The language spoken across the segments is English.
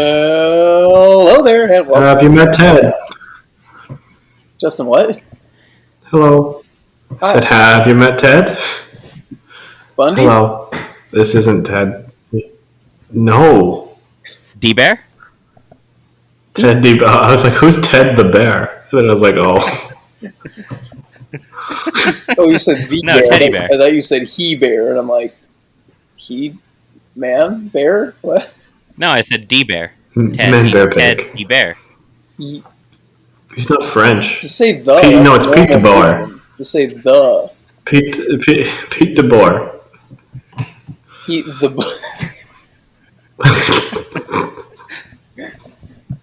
Hello there, and welcome. Have you met Ted? Justin, what? Hello. Hi. Said, have you met Ted? Bundy? Hello. This isn't Ted. No. D-Bear? Ted D. I was like, who's Ted the Bear? And then I was like, oh. Oh, you said the No, bear. teddy bear. I thought you said he bear, and I'm like, he man bear? What? No, I said D-Bear. Man Bear Ted Pig. D-Bear. He, He's not French. just say the. Pete, no, it's Normal Pete de Boer. person. Just say the. Pete de Boer. He the.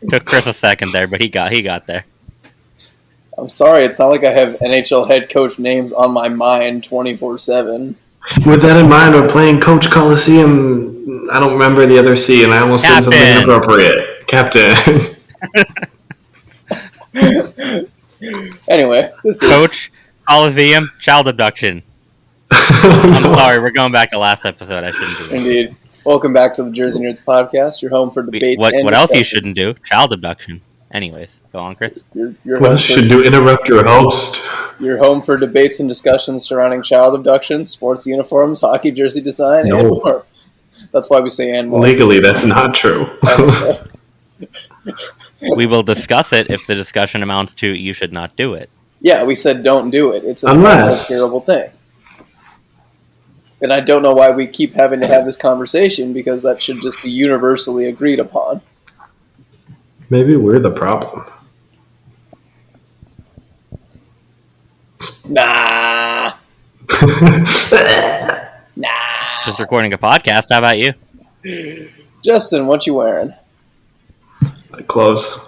Took Chris a second there, but he got there. I'm sorry, it's not like I have NHL head coach names on my mind 24/7. With that in mind, we're playing Coach Coliseum. I don't remember the other C, and I almost said something Captain. inappropriate. Captain. Anyway, this is Coach, Coliseum, child abduction. I'm sorry, we're going back to last episode. I shouldn't do that. indeed. Welcome back to the Jersey Nerds podcast. Your home for debate. What and else you discussions. shouldn't do? Child abduction. Anyways, go on, Chris. Your What home else should do? Interrupt your host. Your home for debates and discussions surrounding child abduction, sports uniforms, hockey jersey design, and No. more. That's why we say and more. Legally, that's not true. We will discuss it if the discussion amounts to you should not do it. Yeah, we said don't do it. It's a Unless- terrible thing. And I don't know why we keep having to have this conversation, because that should just be universally agreed upon. Maybe we're the problem. Nah. Nah. Just recording a podcast. How about you? Justin, what you wearing? Clothes.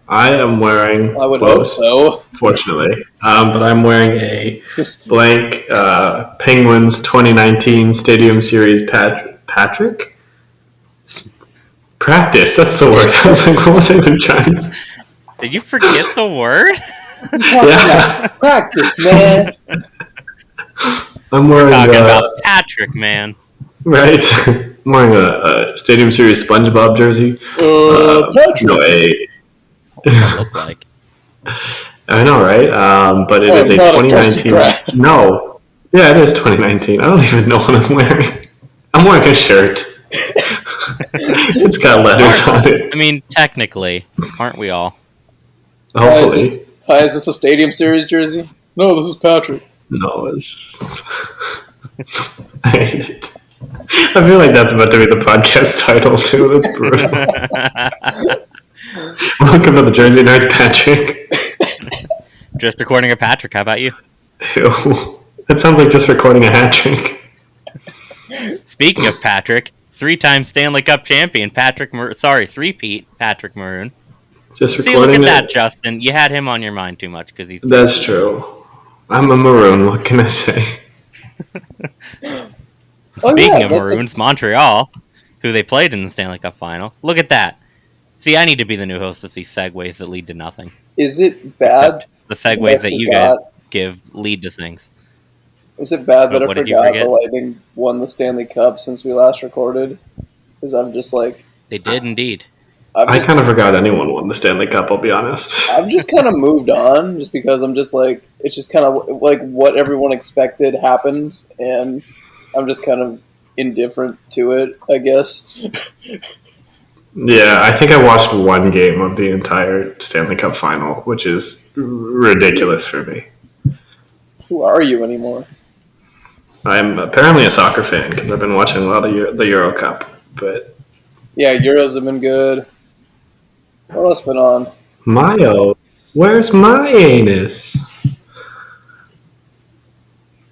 I am wearing I would hope clothes, so. fortunately. But I'm wearing a Just blank Penguins 2019 Stadium Series Patrick? Practice, that's the word. I was like, what was I even trying to say? Did you forget the word? Yeah. practice, man. I'm wearing Talking about Patrick, man. right. I'm wearing a Stadium Series SpongeBob jersey. Patrick. No, Look like. I know, right? But it is a not a 2019. Krusty Krab. No, yeah, it is 2019. I don't even know what I'm wearing. I'm wearing a shirt. It's got letters on it. I mean, technically, aren't we all? Hopefully, Is this a Stadium Series jersey? No, this is Patrick. no. It's. I hate it. I feel like that's about to be the podcast title too. That's brutal. Welcome to the Jersey Nerds, Patrick. Just recording a Patrick. How about you? Ew. That sounds like just recording a hat trick. Speaking of Patrick, 3-time Stanley Cup champion three-peat Patrick Maroon. Just See, look recording at that, it. Justin. You had him on your mind too much because he's. That's true. I'm a maroon. What can I say? Speaking of Maroons, Montreal, who they played in the Stanley Cup final. Look at that. See, I need to be the new host of these segues that lead to nothing. Is it bad? The segues that you guys give lead to things. Is it bad that I What did you forgot forget? the Lightning won the Stanley Cup since we last recorded? Because I'm just like, They did indeed. I kind of forgot anyone won the Stanley Cup, I'll be honest. I've just kind of moved on, just because I'm just like, it's just kind of like what everyone expected happened, and I'm just kind of indifferent to it, I guess. Yeah, I think I watched one game of the entire Stanley Cup final, which is ridiculous for me. Who are you anymore? I'm apparently a soccer fan because I've been watching a lot of the Euro Cup, but Yeah, Euros have been good. What else been on? Mayo, where's my anus?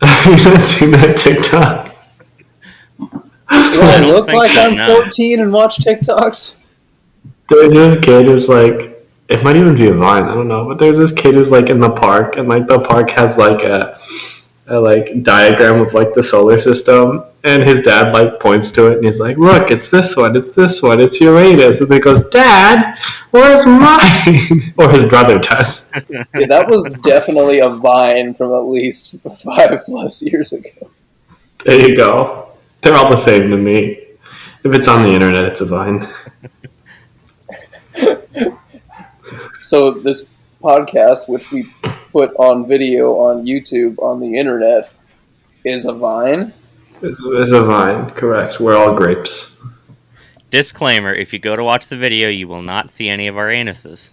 Have you not seen that TikTok? Do I look think like so, I'm no. 14 and watch TikToks? There's this kid who's like, it might even be a Vine, I don't know, but there's this kid who's like in the park, and like the park has like a like diagram of like the solar system, and his dad like points to it and he's like, look, it's this one, it's Uranus, and then he goes, Dad, where's mine? Or his brother does. Yeah, that was definitely a Vine from at least 5+ years ago. There you go. They're all the same to me. If it's on the internet, it's a Vine. So this podcast, which we put on video on YouTube on the internet, is a Vine. It's a Vine, correct. We're all grapes. Disclaimer: if you go to watch the video, you will not see any of our anuses.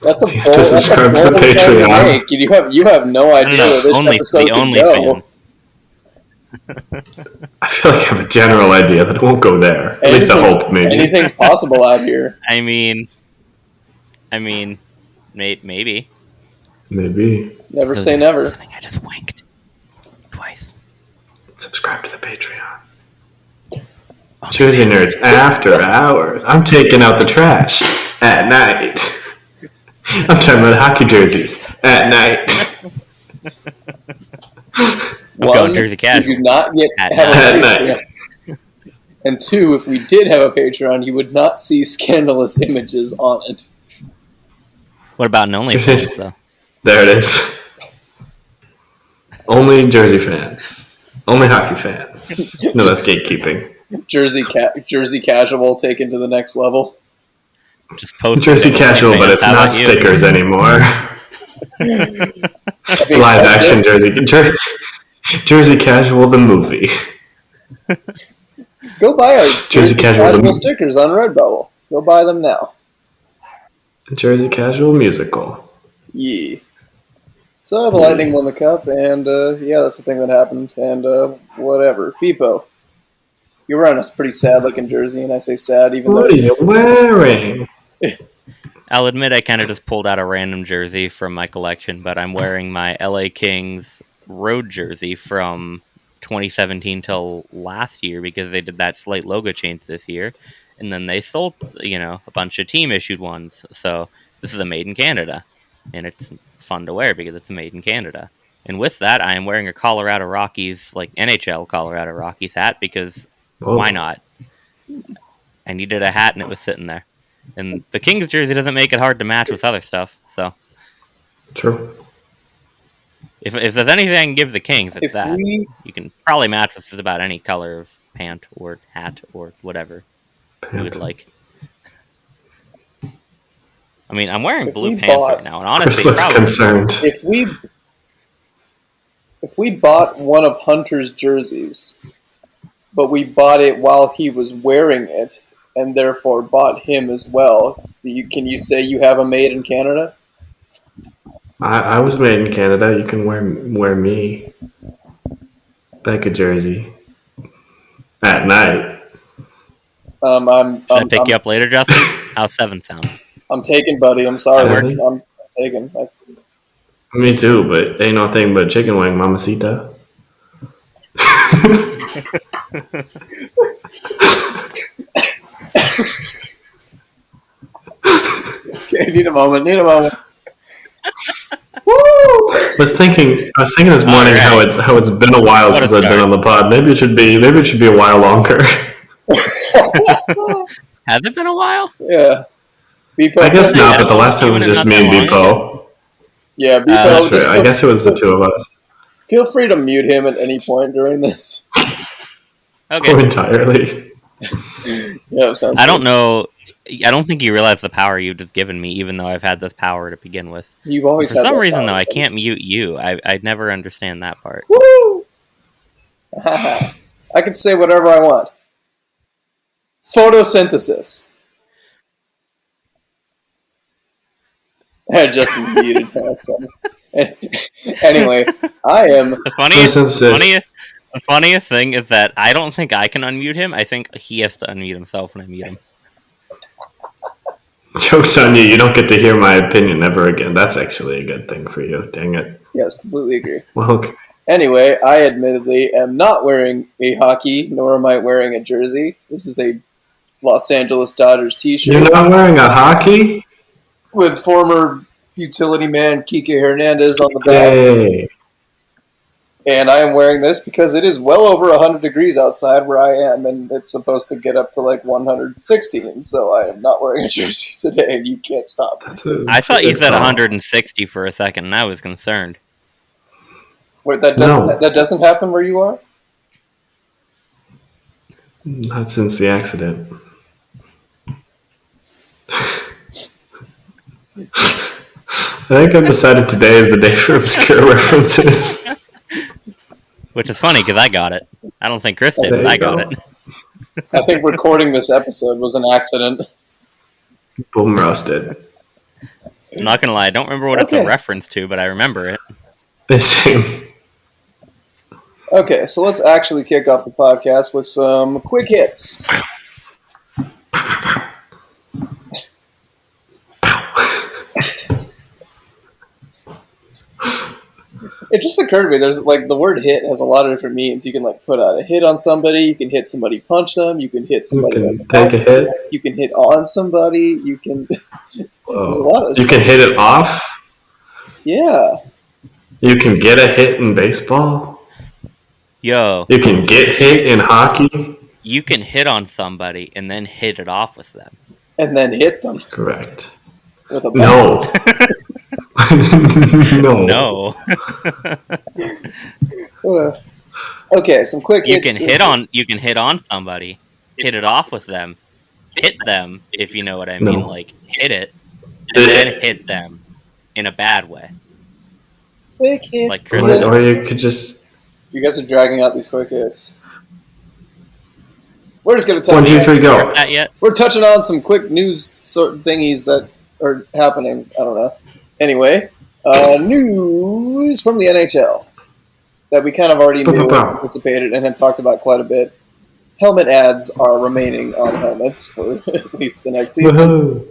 That's a Do you have to subscribe to the bold claim to Patreon? make. You have no idea where this only episode the could go. OnlyFans. I feel like I have a general idea that it won't go there. At least I hope, maybe. Anything's possible out here. I mean, maybe. Maybe. Never say never. I just winked twice. Subscribe to the Patreon. Jersey Nerds After Hours. I'm taking out the trash at night. I'm talking about hockey jerseys at night. One, Jersey we casual. do not yet have a At Patreon. night. And two, if we did have a Patreon, you would not see scandalous images on it. What about an OnlyFans though? There it is. Only Jersey fans. Only hockey fans. No, that's gatekeeping. Jersey casual taken to the next level. Just post Jersey casual, but it's How not about you? stickers anymore. Live action Jersey Casual the movie. Go buy our Jersey Casual stickers on Redbubble. Go buy them now. Jersey Casual musical. Yeah. So the Lightning won the cup, and yeah, that's the thing that happened. And whatever. Bpoe, you're wearing a pretty sad-looking jersey, and I say sad even though. What are you wearing? I'll admit I kind of just pulled out a random jersey from my collection, but I'm wearing my LA Kings road jersey from 2017 till last year because they did that slight logo change this year, and then they sold, a bunch of team-issued ones. So this is a made in Canada, and it's fun to wear because it's made in Canada. And with that, I am wearing a Colorado Rockies, like NHL Colorado Rockies hat because why not? I needed a hat and it was sitting there. And the Kings jersey doesn't make it hard to match with other stuff, so. True. If there's anything I can give the Kings, it's that. We, You can probably match with just about any color of pant or hat or whatever you would like. I mean, I'm wearing blue pants right now, and honestly, Chris looks concerned. if we bought one of Hunter's jerseys, but we bought it while he was wearing it, and therefore bought him as well, can you say you have a made in Canada? I was made in Canada. You can wear me like a jersey at night. Should I pick you up later, Justin? How's 7 sound? I'm taken, buddy. I'm sorry. Seven? I'm taken. Me too, but ain't no thing but chicken wing, mamacita. Okay, need a moment. Woo! I was thinking this morning how it's been a while since I've been on the pod. Maybe it should be a while longer. Has it been a while? Yeah. Bpoe, I guess not, but the last time it was just me and Bpoe. Yeah, Bpoe. That's fair. I guess it was the two of us. Feel free to mute him at any point during this. Okay. Oh, entirely. Yeah, sounds I don't know. I don't think you realize the power you've just given me, even though I've had this power to begin with. You've always For had some that reason, power. though, I can't mute you. I'd never understand that part. Woo! I can say whatever I want. Photosynthesis. Justin's muted. That's funny. Anyway, I am. The funniest thing is that I don't think I can unmute him. I think he has to unmute himself when I mute him. Joke's on you. You don't get to hear my opinion ever again. That's actually a good thing for you. Dang it. Yes, completely agree. Well, okay. Anyway, I admittedly am not wearing a hockey, nor am I wearing a jersey. This is a Los Angeles Dodgers t-shirt. You're not wearing a hockey? With former utility man Kike Hernandez on the back. Hey. And I am wearing this because it is well over 100 degrees outside where I am, and it's supposed to get up to like 116. So I am not wearing a jersey today, and you can't stop me. I thought you said 160 for a second, and I was concerned. Wait, that doesn't happen where you are? Not since the accident. I think I've decided today is the day for obscure references. Which is funny because I got it. I don't think Chris did, There but you I got go. it. I think recording this episode was an accident. Boom roasted. I'm not gonna lie, I don't remember what it's a Okay. reference to, but I remember it. Same. Okay, so let's actually kick off the podcast with some quick hits. It just occurred to me, there's like the word hit has a lot of different meanings. You can like put out a hit on somebody, you can hit somebody, punch them, you can hit You somebody on the can take a hit. you can hit on somebody, you can there's a lot of You can hit it off. Yeah. You can get a hit in baseball. Yo, You can get hit in hockey. you can hit on somebody and then hit it off with them. And then hit them Correct. with a bat. No. No. Okay, some quick You hits. can hit on somebody, hit it off with them, hit them, if you know what I mean, No. like hit it, and then hit them in a bad way. Quick hit. Like Chris Yeah. Or you could just You guys are dragging out these quick hits. We're just gonna touch 1, 2, 3, go. that yet? We're touching on some quick news sort of thingies that are happening. I don't know. Anyway, news from the NHL that we kind of already knew and anticipated and have talked about quite a bit. Helmet ads are remaining on helmets for at least the next season. Woohoo.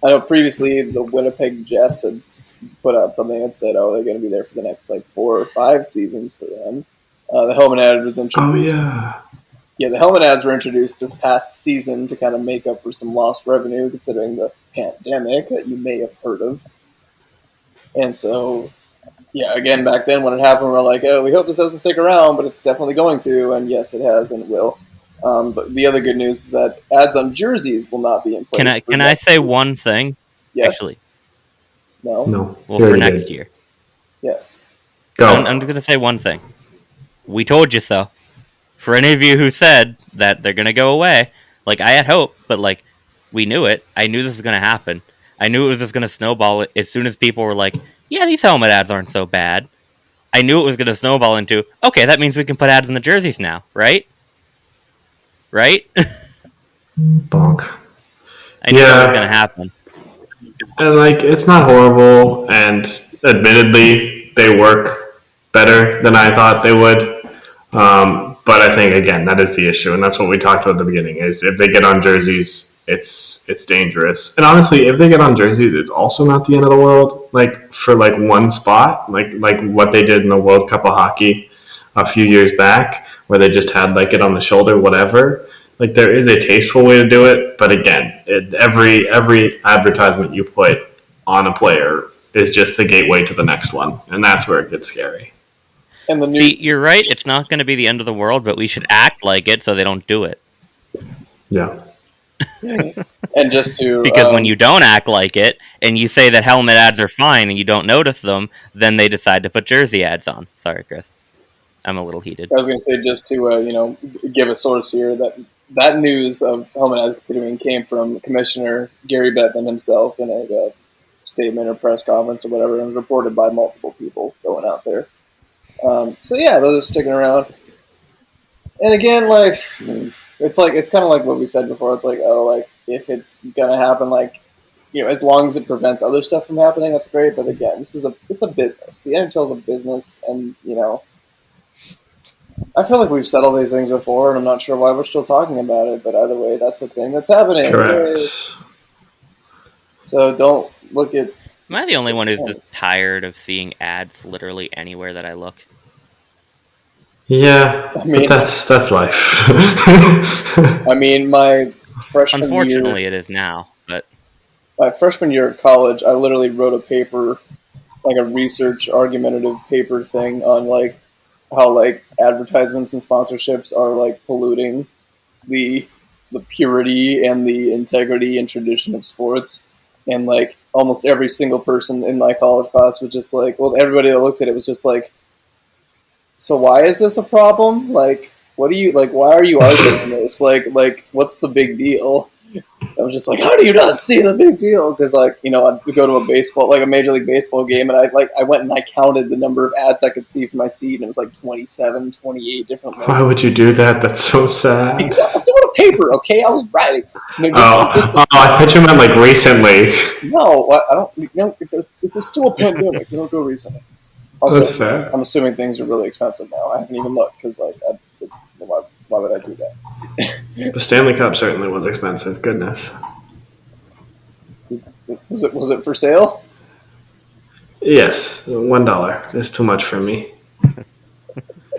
I know previously the Winnipeg Jets had put out something that said, "Oh, they're going to be there for the next like 4 or 5 seasons for them." The helmet ad was introduced. Oh, yeah. Yeah, the helmet ads were introduced this past season to kind of make up for some lost revenue, considering the pandemic that you may have heard of. And so, yeah, again, back then when it happened, we were like, "Oh, we hope this doesn't stick around," but it's definitely going to. And yes, it has, and it will. But the other good news is that ads on jerseys will not be in place. Can I say one thing? Yes. Actually, No. well, for next year. Yes. Go. I'm just gonna say one thing. We told you so. For any of you who said that they're gonna go away, like I had hope, but like we knew it. I knew this was gonna happen. I knew it was just gonna snowball as soon as people were like, "Yeah, these helmet ads aren't so bad." I knew it was gonna snowball into, okay, that means we can put ads in the jerseys now, right? Right? Bonk. I knew that was gonna happen. And like, it's not horrible, and admittedly, they work better than I thought they would. But I think again, that is the issue, and that's what we talked about at the beginning. Is if they get on jerseys, it's dangerous. And honestly, if they get on jerseys, it's also not the end of the world. Like for like one spot, like what they did in the World Cup of Hockey a few years back, where they just had like it on the shoulder, whatever. Like there is a tasteful way to do it, but again, every advertisement you put on a player is just the gateway to the next one, and that's where it gets scary. And the See, you're right. It's not going to be the end of the world, but we should act like it so they don't do it. Yeah. And just to because when you don't act like it and you say that helmet ads are fine and you don't notice them, then they decide to put jersey ads on. Sorry, Chris. I'm a little heated. I was going to say just to give a source here that news of helmet ads continuing came from Commissioner Gary Bettman himself in a statement or press conference or whatever, and was reported by multiple people going out there. So yeah, those are sticking around. And again, like it's kind of like what we said before. It's like, oh, like if it's gonna happen, like as long as it prevents other stuff from happening, that's great. But again, it's a business. The NHL is a business, and I feel like we've settled these things before, and I'm not sure why we're still talking about it. But either way, that's a thing that's happening. Correct. So don't look at. Am I the only one who's just tired of seeing ads literally anywhere that I look? Yeah, but that's life. I mean, my freshman Unfortunately, year, it is now. But my freshman year of college, I literally wrote a paper, like a research argumentative paper thing on like how like advertisements and sponsorships are like polluting the purity and the integrity and tradition of sports. And like almost every single person in my college class was just like, well, everybody that looked at it was just like, so why is this a problem? Like, what do you like? Why are you arguing this? Like, what's the big deal? I was just like, how do you not see the big deal? Because like, I'd go to a baseball, like a Major League Baseball game, and I went and I counted the number of ads I could see for my seat, and it was like 27, 28 different ones. Why would you do that? That's so sad. Because I was doing a paper, okay? I was writing. I thought you meant like recently. No, I don't. This is still a pandemic. You don't go recently. Also, That's fair. I'm assuming things are really expensive now. I haven't even looked because like, why would I do that? The Stanley Cup certainly was expensive. Goodness. Was it for sale? Yes, $1 is too much for me.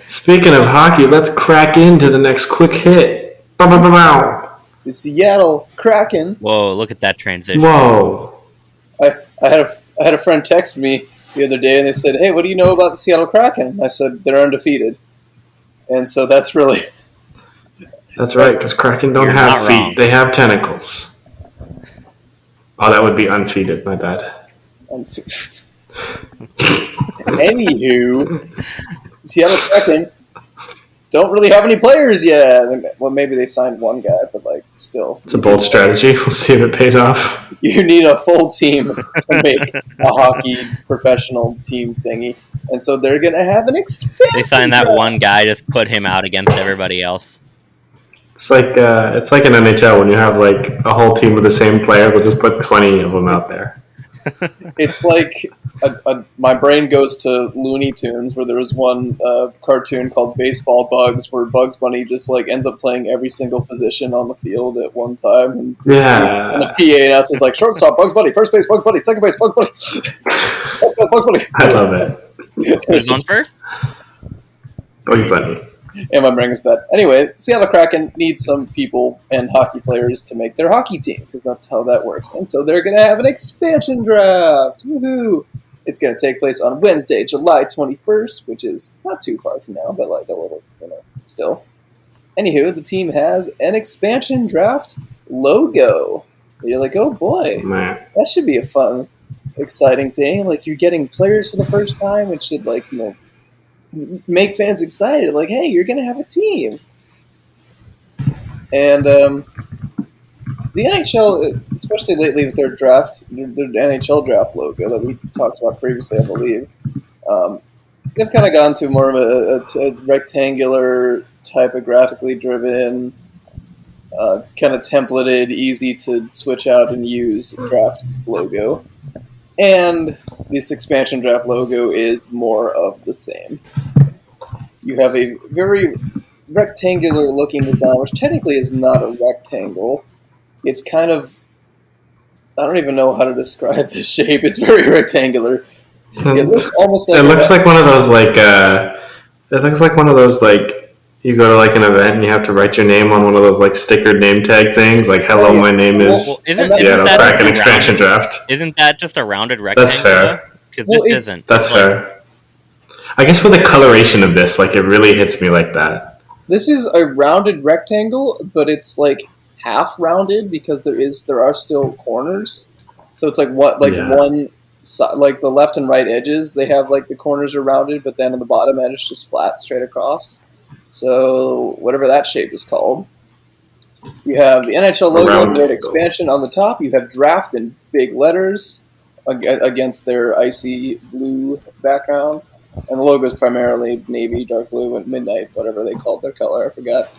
Speaking of hockey, let's crack into the next quick hit. Bow, bow, bow, bow. The Seattle Kraken. Whoa! Look at that transition. Whoa! I had a friend text me the other day, and they said, "Hey, what do you know about the Seattle Kraken?" And I said, "They're undefeated," and so that's really. That's right, because Kraken don't have feet; they have tentacles. Oh, that would be unfeated. My bad. Anywho, Seattle Kraken don't really have any players yet. Well, maybe they signed one guy, but like still. It's a bold strategy. We'll see if it pays off. You need a full team to make a hockey professional team thingy, and so they're gonna have an expansion. They signed that one guy, just put him out against everybody else. It's like an NHL when you have like a whole team with the same player. They'll just put 20 of them out there. It's like my brain goes to Looney Tunes, where there was one cartoon called Baseball Bugs, where Bugs Bunny just like ends up playing every single position on the field at one time. And the PA announcer's like, shortstop Bugs Bunny, first base Bugs Bunny, second base Bugs Bunny. Bugs Bunny. I love it. Who's on first? Bugs Bunny. And my brain is that. Anyway, Seattle Kraken need some people and hockey players to make their hockey team, because that's how that works. And so they're going to have an expansion draft. Woohoo! It's going to take place on Wednesday, July 21st, which is not too far from now, but like a little, still. Anywho, the team has an expansion draft logo. You're like, oh boy, Man. That should be a fun, exciting thing. Like, you're getting players for the first time. It should, like, make fans excited. Like, hey, you're going to have a team. And the NHL, especially lately with their draft, their NHL draft logo that we talked about previously, I believe, they've kind of gone to more of a rectangular, typographically driven, kind of templated, easy to switch out and use draft logo. And this expansion draft logo is more of the same. You have a very rectangular looking design, which technically is not a rectangle. It's kind of, I don't even know how to describe the shape. It's very rectangular. It looks almost like... It looks like one of those, it looks like one of those, you go to, an event and you have to write your name on one of those, stickered name tag things, hello, my name is Seattle Kraken Expansion Draft. Isn't that just a rounded rectangle? That's fair. Because this isn't. That's fair. I guess with the coloration of this, it really hits me like that. This is a rounded rectangle, but it's, half rounded because there are still corners. So it's one side, the left and right edges, they have the corners are rounded, but then on the bottom edge it's just flat straight across. So whatever that shape is called. You have the NHL logo, great expansion on the top. You have draft in big letters against their icy blue background. And the logo is primarily navy, dark blue, and midnight, whatever they called their color, I forgot.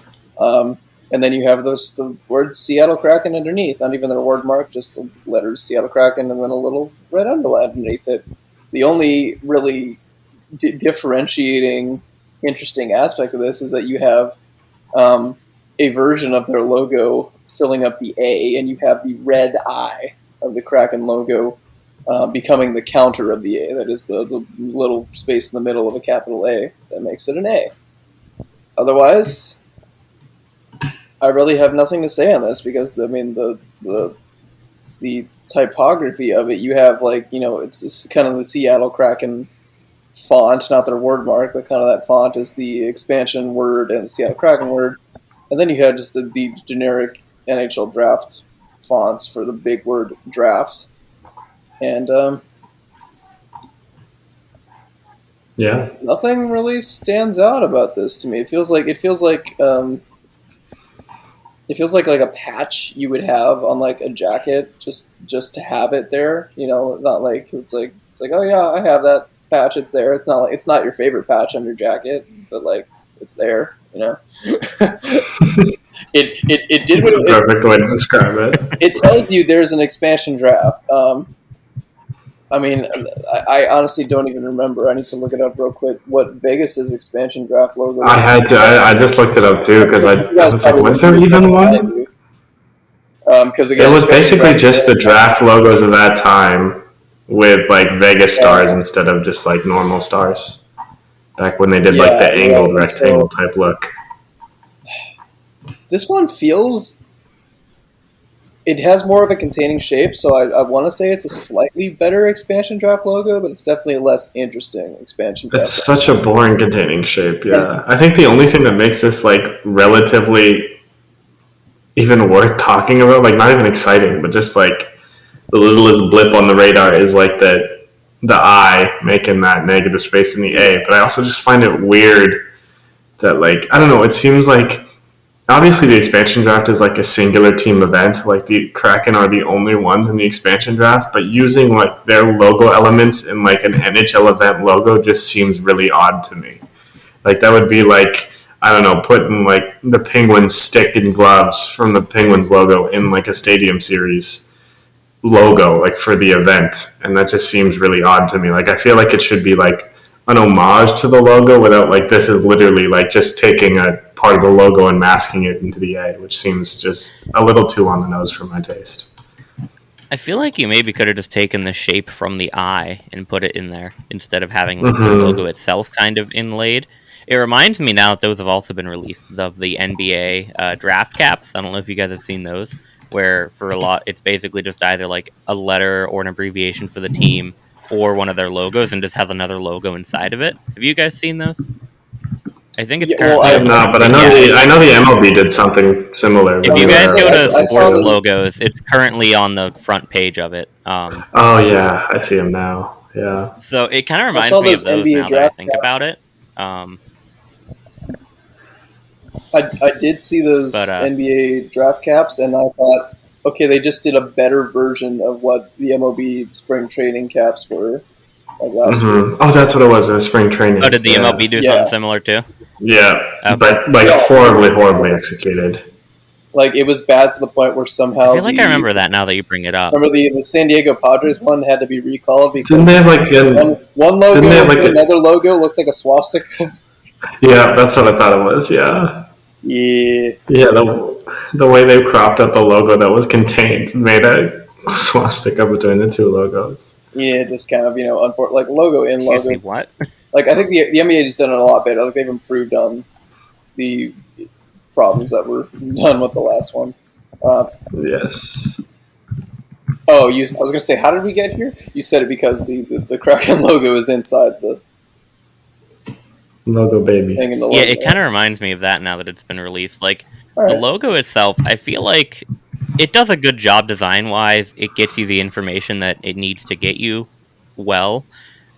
And then you have the word Seattle Kraken underneath, not even their word mark, just the letters Seattle Kraken and then a little red underline underneath it. The only really differentiating, interesting aspect of this is that you have a version of their logo filling up the A, and you have the red I of the Kraken logo becoming the counter of the A. That is the little space in the middle of a capital A that makes it an A. Otherwise, I really have nothing to say on this because the typography of it, you have it's kind of the Seattle Kraken font, not their word mark, but kind of that font is the expansion word and the Seattle Kraken word, and then you have just the generic NHL draft fonts for the big word draft, and Yeah. Nothing really stands out about this to me. It feels like like a patch you would have on like a jacket, just to have it there. Not like it's like, oh yeah, I have that patch. It's there. It's not like it's not your favorite patch on your jacket, but like it's there. It did It's what the perfect way to describe it. it tells you there's an expansion draft. I mean, I honestly don't even remember. I need to look it up real quick. What Vegas's expansion draft logo I was. had to. I just looked it up too because You I guys was like, probably was wouldn't there be even behind one? you. Because It again, was expansion basically draft. just the draft logos of that time with like Vegas stars Uh, instead of just like normal stars. Back when they did like yeah, the you're right. angled And rectangle so type look. this one feels. It has more of a containing shape, so I want to say it's a slightly better expansion draft logo, but it's definitely a less interesting expansion It's draft logo. such a boring containing shape. And Yeah, I think the only thing that makes this like relatively even worth talking about, like not even exciting, but just like the littlest blip on the radar is like the I making that negative space in the A. But I also just find it weird that like I don't know. It seems like obviously the expansion draft is like a singular team event. Like the Kraken are the only ones in the expansion draft, but using like their logo elements in like an NHL event logo just seems really odd to me. Like that would be like I don't know, putting like the Penguins stick and gloves from the Penguins logo in like a Stadium Series logo, like for the event, and that just seems really odd to me. Like I feel like it should be like an homage to the logo without like this is literally like just taking a part of the logo and masking it into the A, which seems just a little too on the nose for my taste. I feel like you maybe could have just taken the shape from the eye and put it in there instead of having like the logo Mm-hmm. itself kind of inlaid. It reminds me now that those have also been released of the NBA draft caps. I don't know if you guys have seen those, where for a lot it's basically just either like a letter or an abbreviation for the team or one of their logos and just has another logo inside of it. Have you guys seen those? I think it's yeah, well, currently I have on the not, but I know yeah. the MLB did something similar If when I was you they gonna guys were say go to I saw sports those. logos, it's currently on the front page of it. Oh yeah, I see them now. Yeah. So it kind of I reminds saw me of those those NBA now that I draft think about caps. it. Um, I did see but those NBA draft caps, and I thought, okay, they just did a better version of what the MLB spring training caps were like last year. Mm-hmm. Oh, that's what it was. It was spring oh, training. did the Yeah. MLB do something Yeah, similar too? Yeah, Okay. but like yeah. horribly, horribly executed. Like it was bad to the point where I somehow feel like I the remember that now that you bring it up. remember the San Diego Padres one had to be recalled Didn't because they have like one didn't they logo have like and another logo looked like a swastika. yeah, that's what I thought it was. Yeah, Yeah, yeah. The way they cropped out the logo that was contained made a swastika between the two logos. yeah, just kind of like logo in Excuse me, logo. what? Like I think the NBA has done it a lot better. Like they've improved on the problems that were done with the last one. Uh, Yes, I was gonna say, how did we get here? You said it because the Kraken logo is inside the logo baby. thing in the Yeah, it logo. kind of reminds me of that now that it's been released. Like All the right. logo itself, I feel like it does a good job design wise. It gets you the information that it needs to get you well.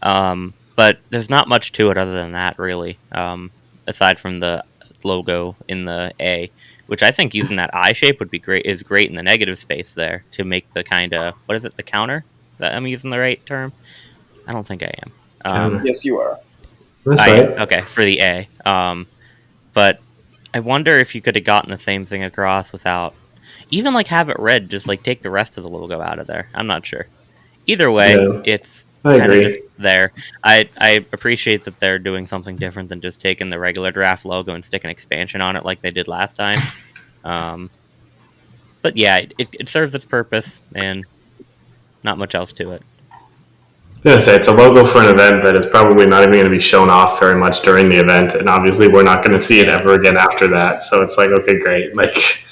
But there's not much to it other than that, really. Aside from the logo in the A, which I think using that eye shape would be great. Is great in the negative space there to make the kind of what is it? The counter? Is that I'm using the right term? I don't think I am. Counter. Yes, you are. That's I am right. okay for the A. But I wonder if you could have gotten the same thing across without even like have it red. Just like take the rest of the logo out of there. I'm not sure. Either way, Yeah, it's I kind of just agree. there. I appreciate that they're doing something different than just taking the regular draft logo and sticking expansion on it like they did last time. Um, but yeah, it serves its purpose and not much else to it. I was gonna say it's a logo for an event that is probably not even going to be shown off very much during the event, and obviously we're not going to see it Yeah. ever again after that. So it's like, okay, great. Like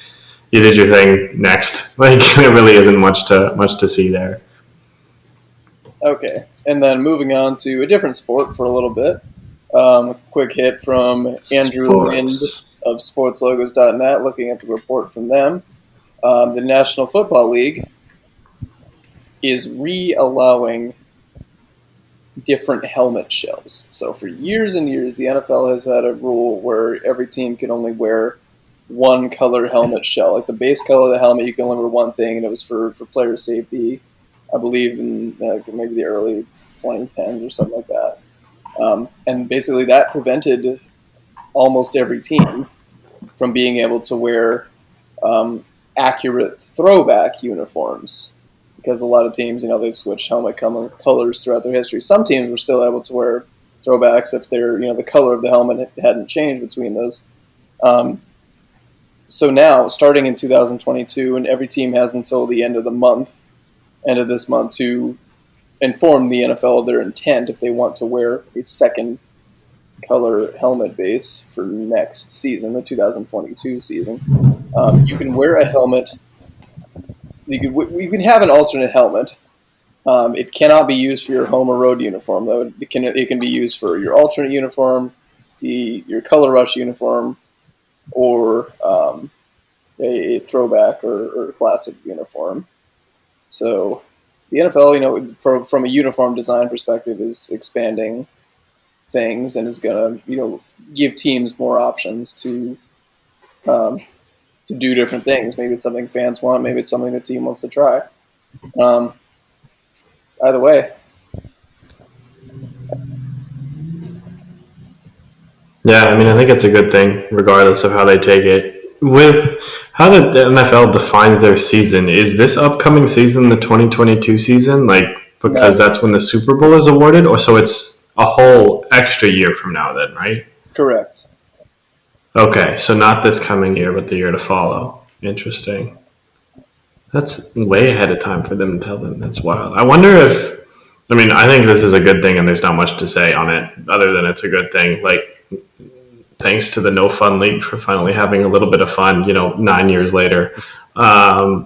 you did your thing. Next, like there really isn't much to see there. Okay, and then moving on to a different sport for a little bit. A quick hit from Andrew Lind Sports. of SportsLogos.net, looking at the report from them. The National Football League is re-allowing different helmet shells. So for years and years, the NFL has had a rule where every team can only wear one color helmet shell. Like the base color of the helmet, you can only wear one thing, and it was for player safety, I believe, in maybe the early 2010s or something like that. And basically, that prevented almost every team from being able to wear um, accurate throwback uniforms, because a lot of teams, they've switched helmet colors throughout their history. Some teams were still able to wear throwbacks if the color of the helmet hadn't changed between those. Um, so now, starting in 2022, and every team has until the end of this month, to inform the NFL of their intent if they want to wear a second color helmet base for next season, the 2022 season. You can wear a helmet. You can have an alternate helmet. It cannot be used for your home or road uniform, though. It can be used for your alternate uniform, your color rush uniform, or a throwback or classic uniform. So the NFL, from a uniform design perspective, is expanding things and is going to give teams more options to do different things. Maybe it's something fans want. Maybe it's something the team wants to try. Either way. Yeah, I mean, I think it's a good thing, regardless of how they take it. With how the NFL defines their season, is this upcoming season the 2022 season? Like, because that's when the Super Bowl is awarded? Or so it's a whole extra year from now then, right? Correct. Okay, so not this coming year, but the year to follow. Interesting. That's way ahead of time for them to tell them. That's wild. I wonder if, I mean, I think this is a good thing, and there's not much to say on it other than it's a good thing. Like, thanks to the No Fun League for finally having a little bit of fun, 9 years later. But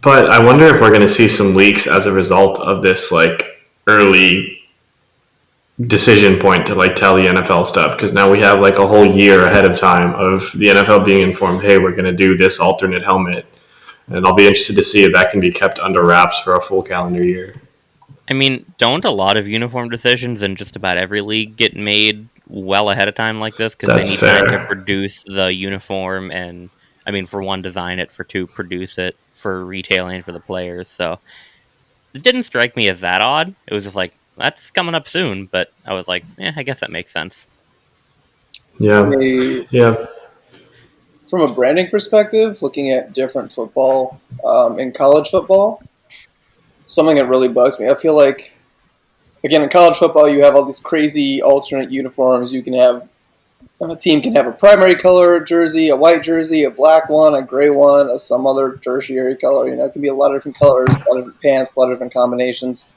I wonder if we're going to see some leaks as a result of this, like, early decision point to, like, tell the NFL stuff, because now we have, like, a whole year ahead of time of the NFL being informed, hey, we're going to do this alternate helmet. And I'll be interested to see if that can be kept under wraps for a full calendar year. I mean, don't a lot of uniform decisions in just about every league get made well ahead of time like this? Because they need time to produce the uniform and, I mean, for one, design it, for two, produce it, for retailing, for the players. So it didn't strike me as that odd. It was just like, that's coming up soon. But I was like, I guess that makes sense. Yeah. Yeah. From a branding perspective, looking at different football in college football, something that really bugs me. I feel like, again, in college football, you have all these crazy alternate uniforms. You can have a team can have a primary color jersey, a white jersey, a black one, a gray one, some other tertiary color. It can be a lot of different colors, a lot of different pants, a lot of different combinations.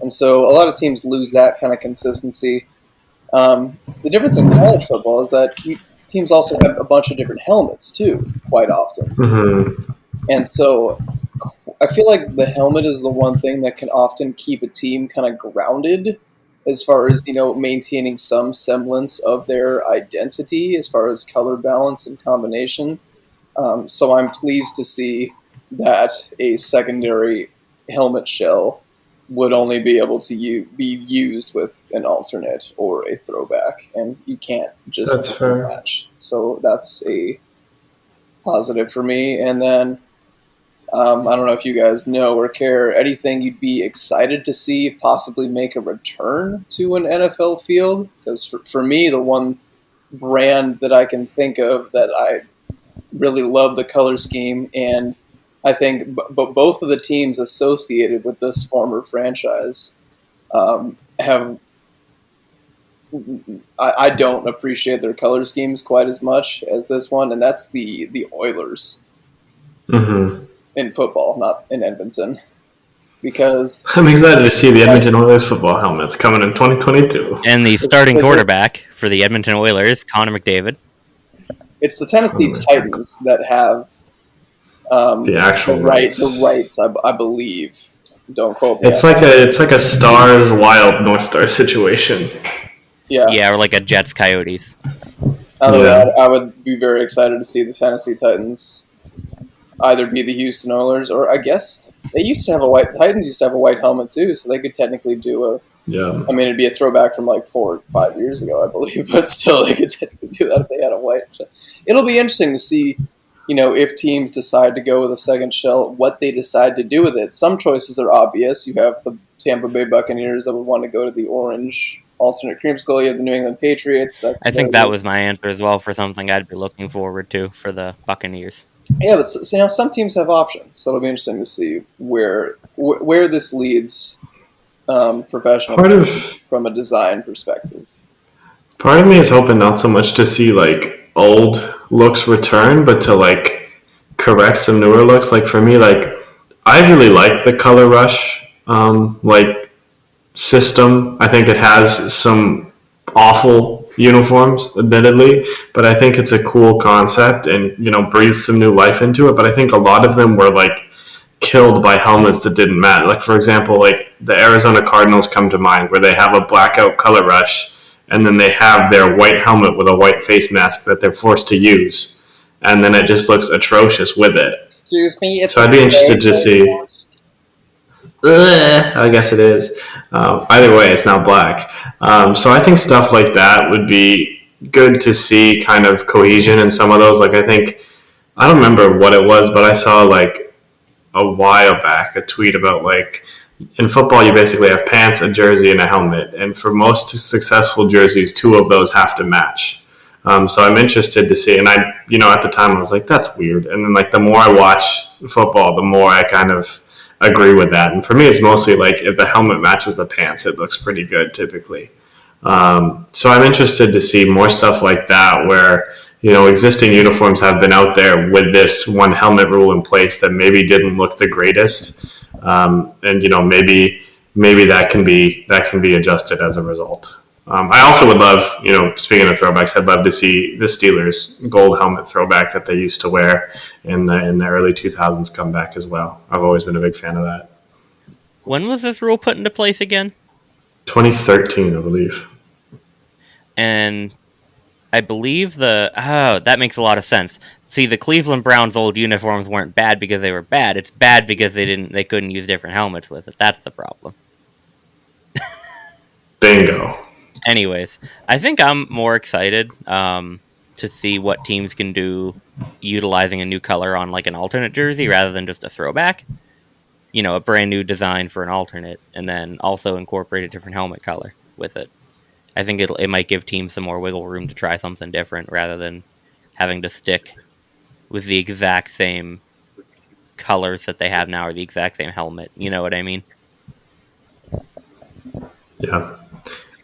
And so a lot of teams lose that kind of consistency. The difference in college football is that teams also have a bunch of different helmets, too, quite often. Mm-hmm. And so I feel like the helmet is the one thing that can often keep a team kind of grounded as far as, maintaining some semblance of their identity as far as color balance and combination. So I'm pleased to see that a secondary helmet shell would only be able to be used with an alternate or a throwback, and you can't just match. So that's a positive for me. And then I don't know if you guys know or care, anything you'd be excited to see possibly make a return to an NFL field? Because for me, the one brand that I can think of that I really love the color scheme, and I think both of the teams associated with this former franchise have. I don't appreciate their color schemes quite as much as this one, and that's the Oilers. Mm-hmm. In football, not in Edmonton. Because I'm excited to see the Edmonton Oilers football helmets coming in 2022. And the starting quarterback for the Edmonton Oilers, Connor McDavid. It's the Tennessee Titans that have the actual rights. The rights, I believe. Don't quote me. It's like a Stars Wild North Star situation. Yeah, or like a Jets Coyotes. I would be very excited to see the Tennessee Titans either be the Houston Oilers, or I guess they used to have Titans used to have a white helmet too, so they could technically do Yeah. I mean, it'd be a throwback from like 4 or 5 years ago, I believe, but still, they could technically do that if they had a white. It'll be interesting to see, if teams decide to go with a second shell, what they decide to do with it. Some choices are obvious. You have the Tampa Bay Buccaneers that would want to go to the orange alternate cream skull. You have the New England Patriots. I think that was my answer as well for something I'd be looking forward to for the Buccaneers. Yeah, but some teams have options, so it'll be interesting to see where this leads professional from a design perspective. Part of me is hoping not so much to see like old looks return, but to like correct some newer looks. Like for me, like I really like the color rush like system. I think it has some awful uniforms, admittedly, but I think it's a cool concept and breathes some new life into it. But I think a lot of them were like killed by helmets that didn't match. Like for example, like the Arizona Cardinals come to mind, where they have a blackout color rush, and then they have their white helmet with a white face mask that they're forced to use, and then it just looks atrocious with it. Excuse me. So I'd be interested to see. I guess it is. Either way, it's now black. So I think stuff like that would be good to see, kind of cohesion in some of those. Like I don't remember what it was, but I saw like a while back a tweet about like in football you basically have pants, a jersey, and a helmet, and for most successful jerseys, two of those have to match. So I'm interested to see, and I at the time I was like, that's weird, and then like the more I watch football, the more I kind of agree with that. And for me, it's mostly like if the helmet matches the pants, it looks pretty good typically. So I'm interested to see more stuff like that where existing uniforms have been out there with this one helmet rule in place that maybe didn't look the greatest, and maybe that can be adjusted as a result. I also would love, speaking of throwbacks, I'd love to see the Steelers gold helmet throwback that they used to wear in the early 2000s come back as well. I've always been a big fan of that. When was this rule put into place again? 2013, I believe. And I believe that makes a lot of sense. See, the Cleveland Browns' old uniforms weren't bad because they were bad. It's bad because they couldn't use different helmets with it. That's the problem. Bingo. Anyways, I think I'm more excited to see what teams can do utilizing a new color on like an alternate jersey rather than just a throwback. A brand new design for an alternate, and then also incorporate a different helmet color with it. I think it might give teams some more wiggle room to try something different rather than having to stick with the exact same colors that they have now or the exact same helmet. You know what I mean? Yeah.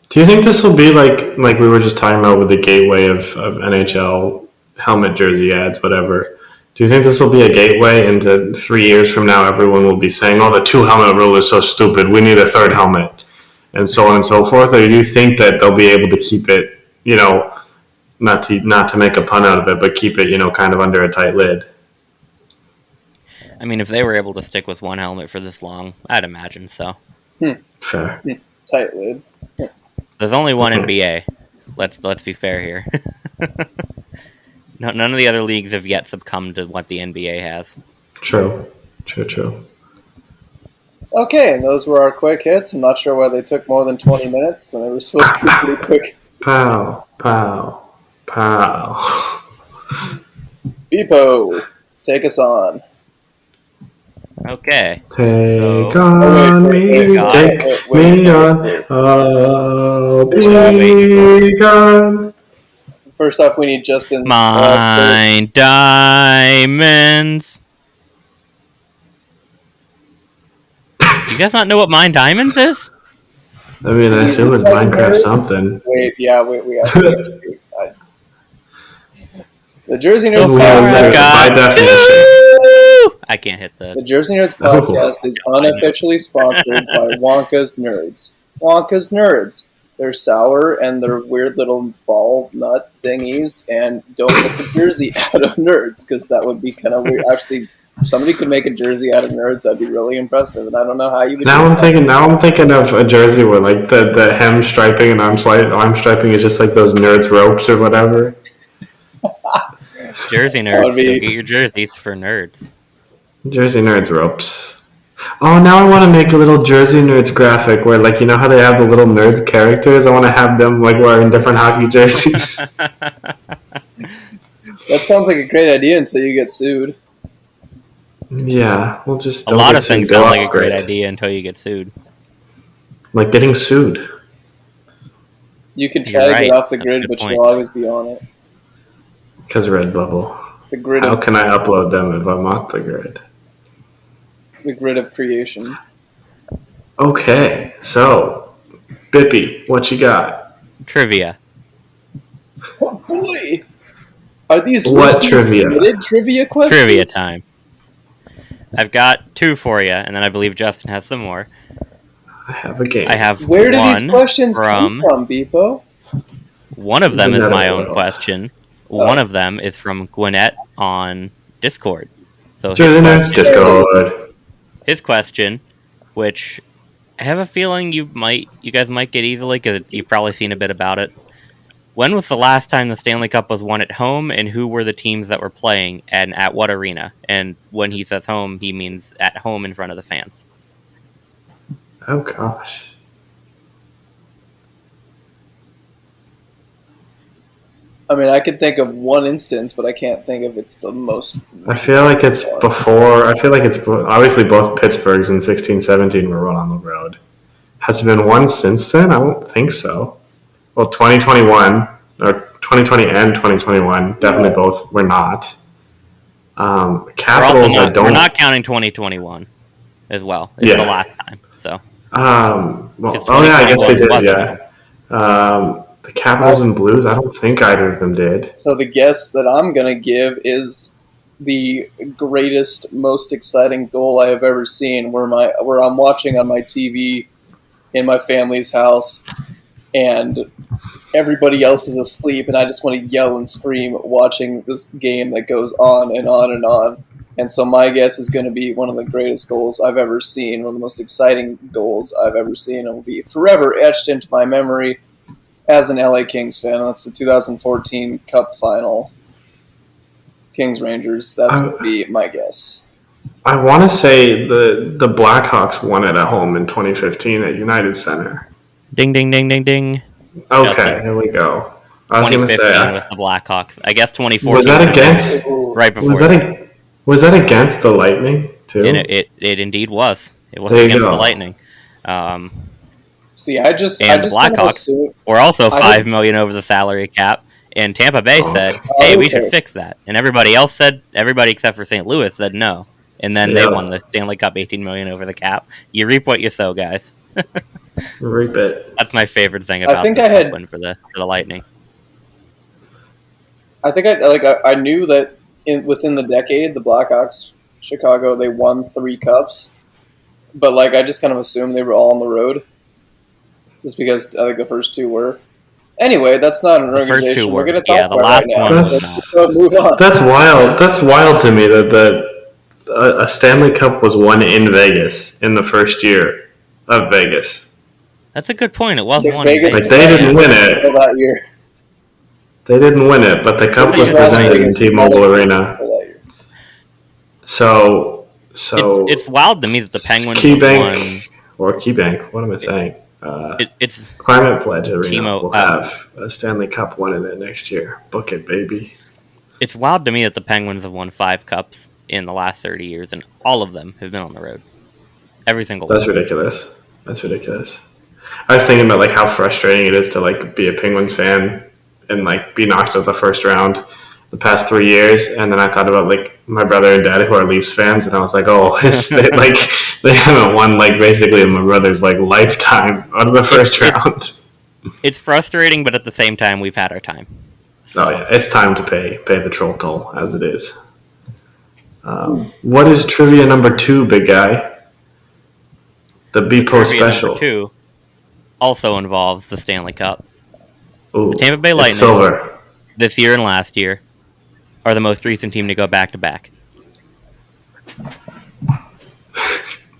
Do you think this will be like we were just talking about with the gateway of NHL helmet jersey ads, whatever? Do you think this will be a gateway into 3 years from now? Everyone will be saying, "Oh, the two helmet rule is so stupid. We need a third helmet," and so on and so forth. Or do you think that they'll be able to keep it, not to make a pun out of it, but keep it, kind of under a tight lid? I mean, if they were able to stick with one helmet for this long, I'd imagine so. Fair. Tight lid. There's only one NBA. Let's be fair here. No, none of the other leagues have yet succumbed to what the NBA has. True. Okay, and those were our quick hits. I'm not sure why they took more than 20 minutes, but they were supposed to be pretty quick. Pow, pow, pow. Bpoe, take us on. Okay. Take on me, take me on. Oh, be gone. First off, we need Justin. Mine Diamonds. You guys not know what Mine Diamonds is? I mean, I assume it's Minecraft something. Wait, yeah, we have the Jersey Nerds podcast. I can't hit the Jersey Nerds podcast is unofficially sponsored by Wonka's Nerds. Wonka's Nerds. They're sour and they're weird little ball nut thingies, and don't make a jersey out of nerds because that would be kind of weird. Actually, if somebody could make a jersey out of nerds, that'd be really impressive. And I don't know how you would. Now I'm thinking of a jersey where like the hem striping and arm striping is just like those nerds ropes or whatever. Jersey Nerds. Get your jerseys for nerds. Jersey Nerds ropes. Oh, now I want to make a little Jersey Nerds graphic where, like, you know how they have the little Nerds characters? I want to have them, like, wearing different hockey jerseys. That sounds like a great idea until you get sued. Yeah, we'll just A don't lot get of things sued. Go sound off like a grid. great idea until you get sued. Like getting sued. You can You're try to right. get off the That's a grid, good but point. you'll always be on it. Because Redbubble. The grid How of can I upload them if I'm off the grid? creation. Okay, so, Bippy, what you got? Trivia. Oh boy! Are these What listener trivia? submitted trivia questions? Trivia time. I've got 2 for you, and then I believe Justin has some more. I have a game. I have Where do these one questions come from, Bpoe? One of them The is my nether own world. question. Oh. One of them is from Gwinnett on Discord. So Jersey Nerds Discord. his question, which I have a feeling you guys might get easily because you've probably seen a bit about it. When was the last time the Stanley Cup was won at home, and who were the teams that were playing, and at what arena? And when he says home, he means at home in front of the fans. Oh, gosh. I mean, I could think of one instance, but I can't think of it's the most. I feel like it's before. I feel like it's obviously both Pittsburghs in 16-17 were run on the road. Has there been one since then? I don't think so. Well, 2021 or 2020 and 2021 definitely both were not. Capitals, I don't. We're not counting 2021 as well. It's the last time. So. Well, oh yeah, I guess they did. Yeah. The Capitals and Blues, I don't think either of them did. So the guess that I'm going to give is the greatest, most exciting goal I have ever seen, where I'm watching on my TV in my family's house, and everybody else is asleep, and I just want to yell and scream watching this game that goes on and on and on. And so my guess is going to be one of the greatest goals I've ever seen, one of the most exciting goals I've ever seen. It will be forever etched into my memory as an LA Kings fan. That's the 2014 Cup Final. Kings Rangers. That's going to be my guess. I want to say the Blackhawks won it at home in 2015 at United Center. Ding, ding, ding, ding, ding. Okay, here we go. I was going to 2015 say with the Blackhawks. I guess 2014 was that against right before. Was that against the Lightning too? And it indeed was. It was there against the Lightning. See, I just Blackhawks were also $5 million over the salary cap, and Tampa Bay said, "Hey, we should fix that." And everybody except for St. Louis said no, and then they won the Stanley Cup, $18 million over the cap. You reap what you sow, guys. Reap it. That's my favorite thing about the win for the Lightning. I think I knew that within the decade, the Blackhawks, Chicago, they won 3 cups, but I just kind of assumed they were all on the road, just because I think the first 2 were. Anyway, that's not an organization we're going to talk about right now. Let's move on. That's wild. That's wild to me that a Stanley Cup was won in Vegas in the first year of Vegas. That's a good point. It was won in Vegas. They didn't win it that year. They didn't win it, but the cup was presented in T-Mobile Arena. So it's wild to me that the Penguins KeyBank. What am I saying? It's Climate Pledge Arena will have a Stanley Cup won in it next year. Book it, baby. It's wild to me that the Penguins have won 5 cups in the last 30 years, and all of them have been on the road. Every single one. That's ridiculous. That's ridiculous. I was thinking about how frustrating it is to be a Penguins fan and be knocked out the first round the past 3 years, and then I thought about my brother and dad who are Leafs fans, and I was like, oh, they haven't won basically in my brother's lifetime out of the first round. It's frustrating, but at the same time, we've had our time. So. Oh yeah, it's time to pay the troll toll as it is. What is trivia number 2, big guy? The Bpoe special. Number 2 also involves the Stanley Cup. Ooh, the Tampa Bay Lightning, silver. This year and last year, are the most recent team to go back-to-back.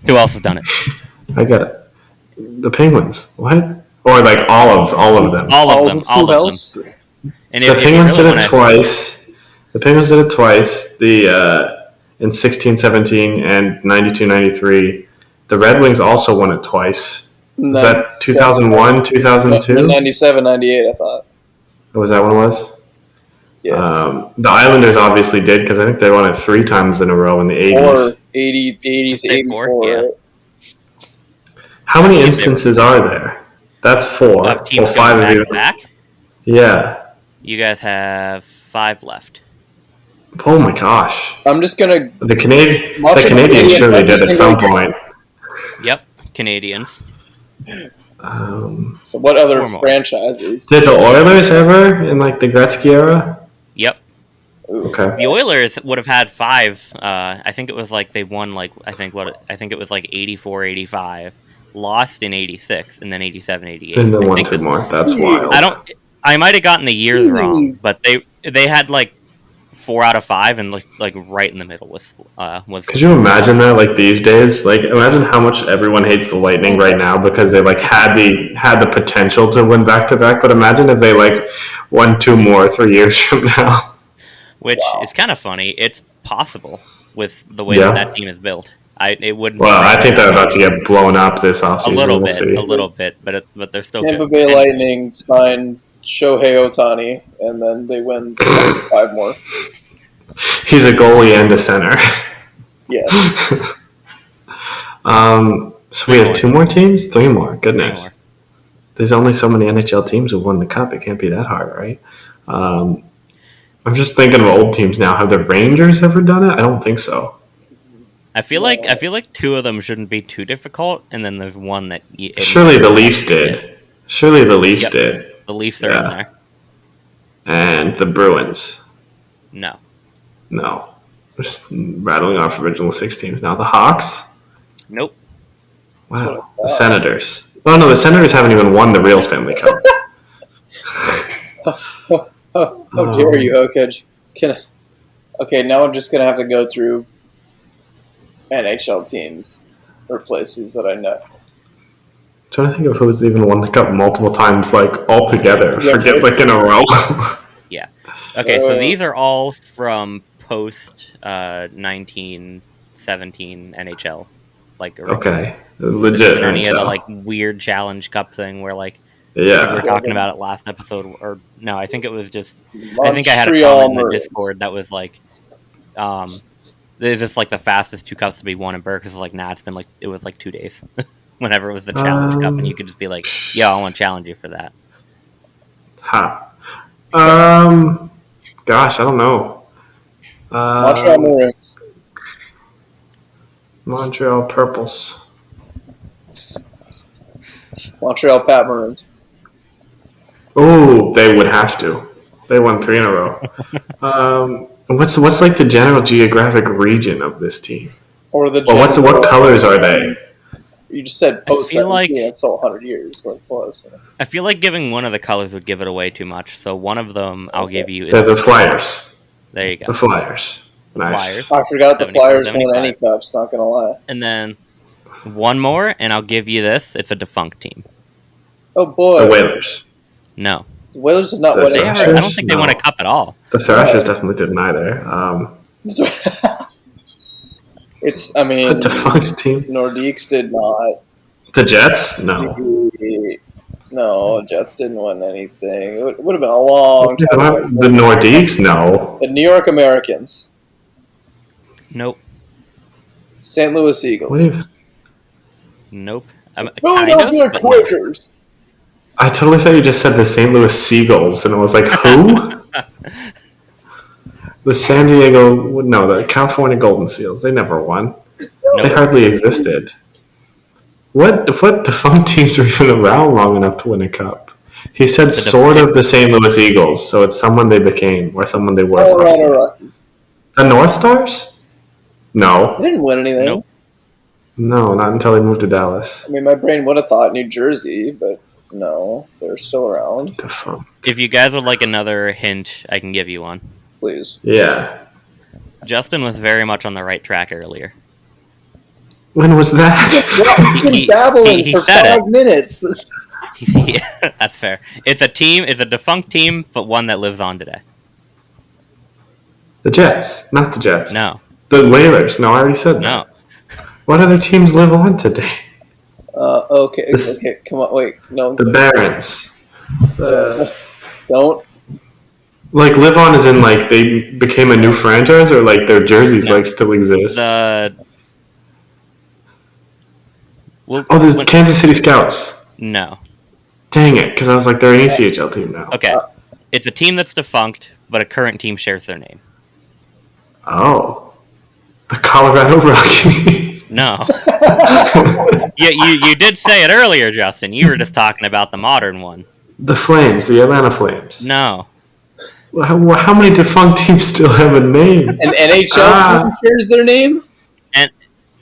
Who else has done it? I got it. The Penguins. What? Or all of them. All of them. And the Penguins did it twice. The Penguins did it twice. In 16-17 and 92-93. The Red Wings also won it twice. Was that 97, 2001, 2002? 97, 98, I thought. Was that what it was? Yeah. The Islanders obviously did because I think they won it 3 times in a row in the 80s. Or 80s to Say 84, four, yeah. right? How many instances are there? That's 4. Of teams well, 5 going of back you. to back? Yeah. You guys have 5 left. Oh my gosh. I'm just gonna. The Canadians surely did at some point. Yep, Canadians. So what other 4 more. franchises? Did the Oilers ever in like the Gretzky era? Yep. Ooh. Okay. The Oilers would have had 5. I think it was like they won like I think it was like 84, 85, lost in 86, and then 87, 88. And then I won think 2 more. That's wild. I might have gotten the years wrong, but they had like 4 out of 5, and like right in the middle was. Could you imagine that like these days? Like imagine how much everyone hates the Lightning right now because they like had the potential to win back to back. But imagine if they like won 2 more 3 years from now. Which is kind of funny. It's possible with the way that team is built. It wouldn't. Well, I think they're about to get blown up this offseason. A little bit, but they're still Tampa good. Bay Lightning signed Shohei Ohtani, and then they win 5 more. He's a goalie and a center. Yes. So we have 2 more teams? 3 more. Goodness. 3 more. There's only so many NHL teams who won the cup. It can't be that hard, right? I'm just thinking of old teams now. Have the Rangers ever done it? I don't think so. I feel like 2 of them shouldn't be too difficult, and then there's one that. Surely the Leafs did. Surely the Leafs did. The Leafs are in there. And the Bruins. No. Just rattling off original 6 teams now. The Hawks? Nope. Wow. The Senators. Oh, no, the Senators haven't even won the real Stanley Cup. How dare you, Okage? Okay, now I'm just going to have to go through NHL teams or places that I know. I'm trying to think of who's even won the cup multiple times, like, all together. Forget, like, in a row. Yeah. Okay, so these are all from post 1917 NHL. Like, okay. Legit. Any of the, like, weird challenge cup thing where, like, we were talking about it last episode, or no, I think it was just. I think I had a comment in the Discord that was like, "Is this like the fastest 2 cups to be won in Burke?" Because like, nah, it was like 2 days. Whenever it was the challenge cup, and you could just be like, "Yeah, I want to challenge you for that." Gosh, I don't know. Montreal Maroons. Montreal Purples. Montreal Pat Maroons. Oh, they would have to. They won 3 in a row. What's like the general geographic region of this team? Or the what colors are they? You just said post 17. Like, it's all 100 years. What it was. I feel like giving one of the colors would give it away too much. So one of them I'll give you. They're the Flyers. There you go. The Flyers. Nice. Flyers. I forgot the Flyers won any cups. Not gonna lie. And then one more, and I'll give you this. It's a defunct team. Oh boy. The Whalers. No. The Whalers did not win any cups. I don't think they won a cup at all. The Thrashers definitely didn't either. It's, I mean, a defunct team. Nordiques did not. The Jets? No. No, Jets didn't win anything. It would have been a long time. The Nordiques? No. The New York Americans. Nope. St. Louis Eagles. Nope. Philadelphia Quakers. I totally thought you just said the St. Louis Seagulls, and I was like, who? The San Diego, no, the California Golden Seals. They never won. No. They hardly existed. What defunct teams are even around long enough to win a cup? He said sort of the St. Louis Eagles, so it's someone they became or someone they were. Colorado Rockies. The North Stars? No. They didn't win anything. Nope. No, not until they moved to Dallas. I mean, my brain would have thought New Jersey, but no, they're still around. If you guys would like another hint, I can give you one. Please. Yeah. Justin was very much on the right track earlier. When was that? He's been babbling for 5 minutes. Yeah, that's fair. It's a defunct team, but one that lives on today. The Jets. Not the Jets. No. The Whalers. No, I already said that. No. What other teams live on today? Okay, come on, wait, no. The Barons. Don't. Like, live on as in, like, they became a new franchise, or, like, their jerseys, No. like, still exist? The the Kansas City Scouts. No. Dang it, because I was like, they're an ECHL team now. Okay. It's a team that's defunct, but a current team shares their name. Oh. The Colorado Rockies. No. You did say it earlier, Justin. You were just talking about the modern one. The Flames, the Atlanta Flames. No. How many defunct teams still have a name? An NHL team shares their name? And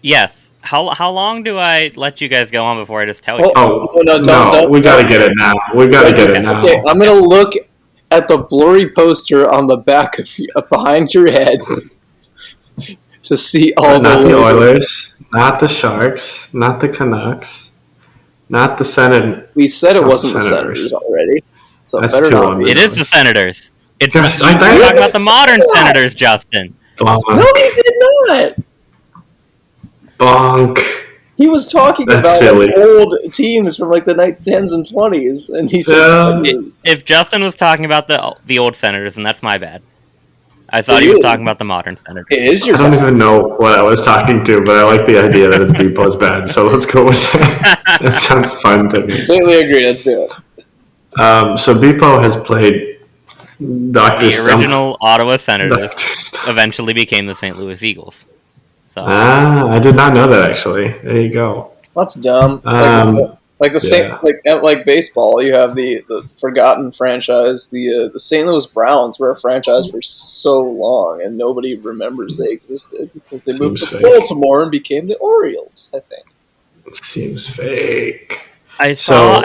yes. How long do I let you guys go on before I just tell you? No, we gotta get it now. Okay, I'm gonna look at the blurry poster on the back of behind your head to see all not the Oilers, not the Sharks, not the Canucks, not the Senators. We said it wasn't the Senators already. So that's too long. It is the Senators. It's you're talking about the modern Senators, Justin. No, he did not. Bonk. He was talking about old teams from like the 10s and 20s, and he said, if Justin was talking about the old Senators, then that's my bad. I thought he was talking about the modern Senators. It is your I don't even know what I was talking to, but I like the idea that it's Bpoe's bad, so let's go with that. That sounds fun to me. Completely agree. Let's do it. So Bpoe has played Dr. The original Ottawa Senators eventually became the St. Louis Eagles. So. I did not know that, actually. There you go. That's dumb. Like baseball, you have the forgotten franchise. The St. Louis Browns were a franchise for so long, and nobody remembers they existed because they moved to Baltimore and became the Orioles. I think. It seems fake. I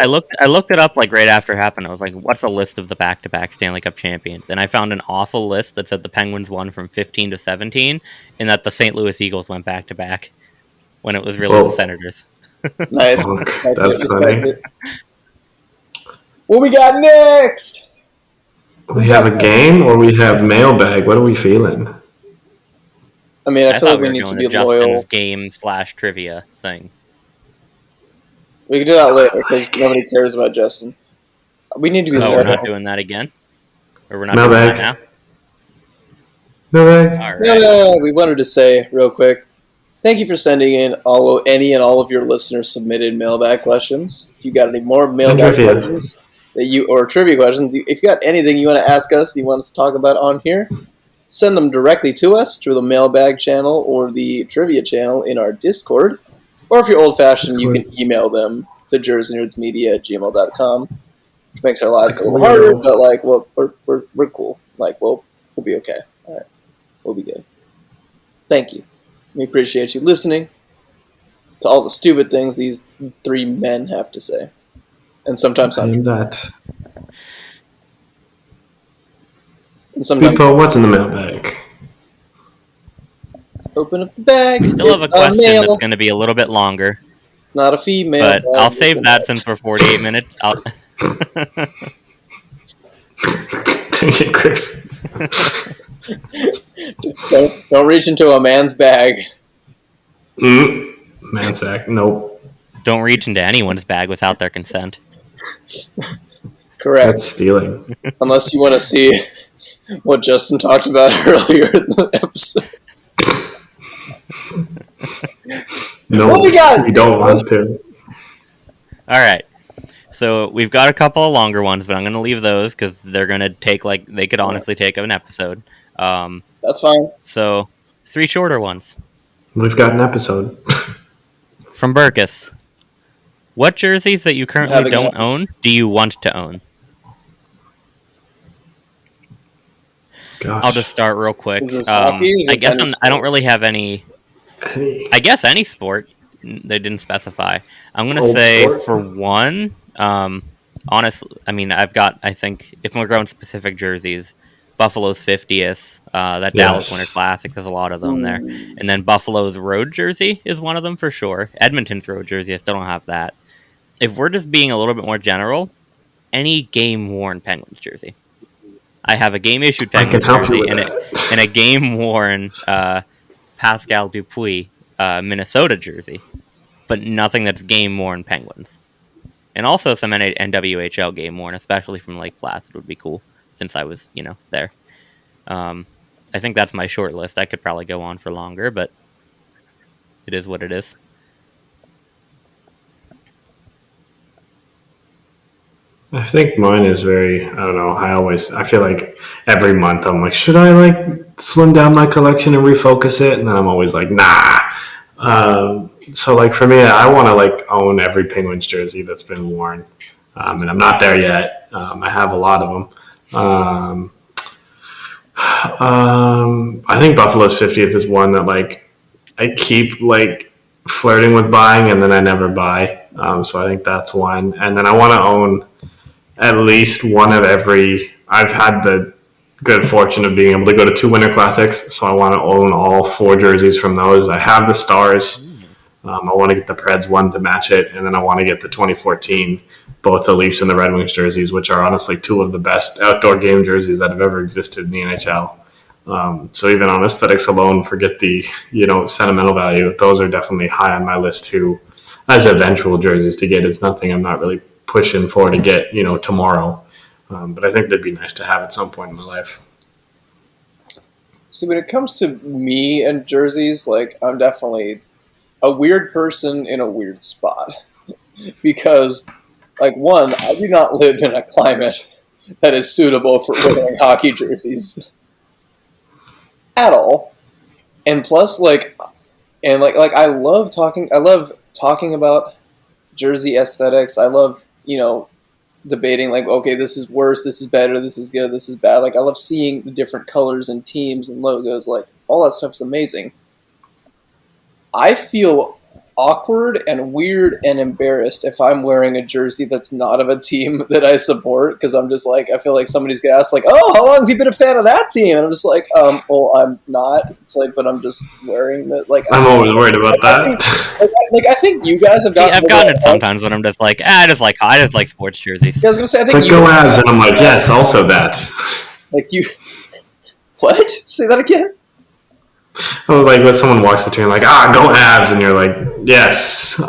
looked it up like right after it happened. I was like, "What's a list of the back-to-back Stanley Cup champions?" And I found an awful list that said the Penguins won from 15 to 17, and that the St. Louis Eagles went back-to-back when it was really the Senators. Nice. That's funny. What we got next? We have a game, or we have mailbag. What are we feeling? I mean, I feel like we need to be loyal. Game/trivia thing. We can do that later because nobody cares about Justin. We need to be. We're not doing that again, or we're not mailbag. doing that now. Mailbag. All right. No, we wanted to say real quick. Thank you for sending in any and all of your listeners submitted mailbag questions. If you got any more mailbag questions or trivia questions, if you got anything you want to ask us, you want us to talk about on here, send them directly to us through the mailbag channel or the trivia channel in our Discord. Or if you're old-fashioned, you can email them to jerseynerdsmedia@gmail.com, which makes our lives a little harder, but like, well, we're cool. Like, we'll be okay. All right, we'll be good. Thank you. We appreciate you listening to all the stupid things these three men have to say, and sometimes that. And sometimes. Bpoe, what's in the mailbag? Open up the bag. We still have a question that's going to be a little bit longer. Not a female. But I'll save that since we're 48 minutes. Thank you, Chris. Don't reach into a man's bag. Man's sack. Nope. Don't reach into anyone's bag without their consent. Correct. That's stealing. Unless you want to see what Justin talked about earlier in the episode. No, we don't want to. All right. So we've got a couple of longer ones, but I'm going to leave those because they're going to take they could honestly take an episode. That's fine. So 3 shorter ones. We've got an episode. From Burkus. What jerseys that you currently don't own do you want to own? Gosh. I'll just start real quick. Is this hockey, or is I it guess any I don't really have any. I guess any sport. They didn't specify. I'm gonna say sport? For one. Honestly, I mean, I think if we're going specific jerseys, Buffalo's 50th, that Dallas Winter Classic, there's a lot of them there. And then Buffalo's road jersey is one of them for sure. Edmonton's road jersey, I still don't have that. If we're just being a little bit more general, any game-worn Penguins jersey. I have a game-issued Penguins jersey and a game-worn Pascal Dupuis Minnesota jersey, but nothing that's game worn Penguins. And also some NWHL game worn, especially from Lake Placid, would be cool since I was, there. I think that's my short list. I could probably go on for longer, but it is what it is. I think mine is very, I don't know, I feel like every month I'm like, should I like slim down my collection and refocus it? And then I'm always like, nah. So like for me, I want to like own every Penguins jersey that's been worn. And I'm not there yet. I have a lot of them. I think Buffalo's 50th is one that like I keep like flirting with buying and then I never buy. So I think that's one. And then I want to own at least one of every. I've had the good fortune of being able to go to 2 Winter Classics, so I want to own all 4 jerseys from those. I have the Stars. I want to get the Preds one to match it, and then I want to get the 2014, both the Leafs and the Red Wings jerseys, which are honestly 2 of the best outdoor game jerseys that have ever existed in the NHL. So even on aesthetics alone, forget the sentimental value. Those are definitely high on my list too, as eventual jerseys to get. It's nothing I'm not really pushing for to get tomorrow, but I think they'd be nice to have at some point in my life. So when it comes to me and jerseys, like I'm definitely a weird person in a weird spot because, like, one, I do not live in a climate that is suitable for wearing hockey jerseys at all, and plus, like I love talking about jersey aesthetics. I love debating like, okay, this is worse, this is better, this is good, this is bad. Like I love seeing the different colors and teams and logos. Like all that stuff's amazing. I feel awkward and weird and embarrassed if I'm wearing a jersey that's not of a team that I support, because I'm just like, I feel like somebody's gonna ask like, oh, how long have you been a fan of that team? And I'm just like, well, I'm not. It's like, but I'm just wearing that. Like I'm always worried about that. I think you guys have gotten. I've gotten it sometimes when I'm just like, I just like sports jerseys. Yeah, I was gonna say, I think it's like go Avs, and I'm like, yes, also that. Like you, what? Say that again. I was like, when someone walks up to you and like, go Avs, and you're like, yes,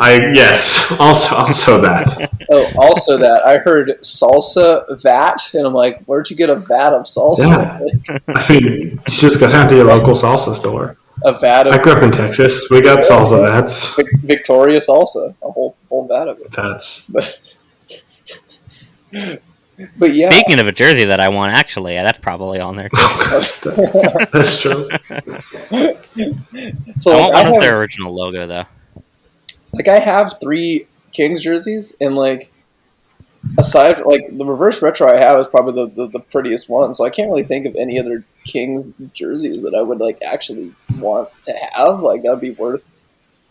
also that. Oh, also that. I heard salsa vat, and I'm like, where'd you get a vat of salsa? Yeah. I mean, you just go down to your local salsa store. A vat of. I grew up in Texas. We got salsa vats. Victoria Salsa, a whole vat of it. Vats. But yeah. Speaking of a jersey that I want, actually, that's probably on there too. That's true. So I want one of their original logo though. Like I have 3 Kings jerseys, and like aside from, like the reverse retro I have is probably the prettiest one. So I can't really think of any other Kings jerseys that I would like actually want to have. Like that'd be worth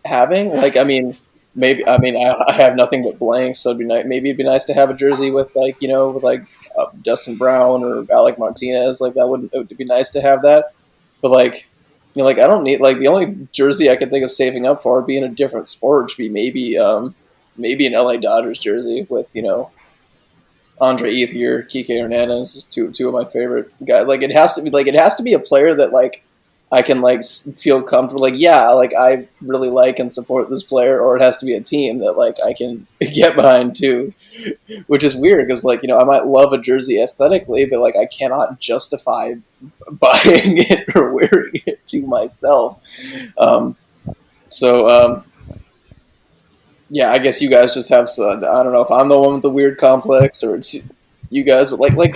having. Like I mean, maybe I have nothing but blanks, so it'd be nice. Maybe it'd be nice to have a jersey with like Dustin Brown or Alec Martinez. Like that it would be nice to have that. But like I don't need like the only jersey I could think of saving up for would be in a different sport. Would be maybe an LA Dodgers jersey with Andre Ethier, Kike Hernandez, two of my favorite guys. Like it has to be a player that like I can like feel comfortable. Like yeah, like I really like and support this player, or it has to be a team that like I can get behind too. Which is weird because like I might love a jersey aesthetically, but like I cannot justify buying it or wearing it to myself. Yeah, I guess you guys just have some. I don't know if I'm the one with the weird complex or it's you guys. But like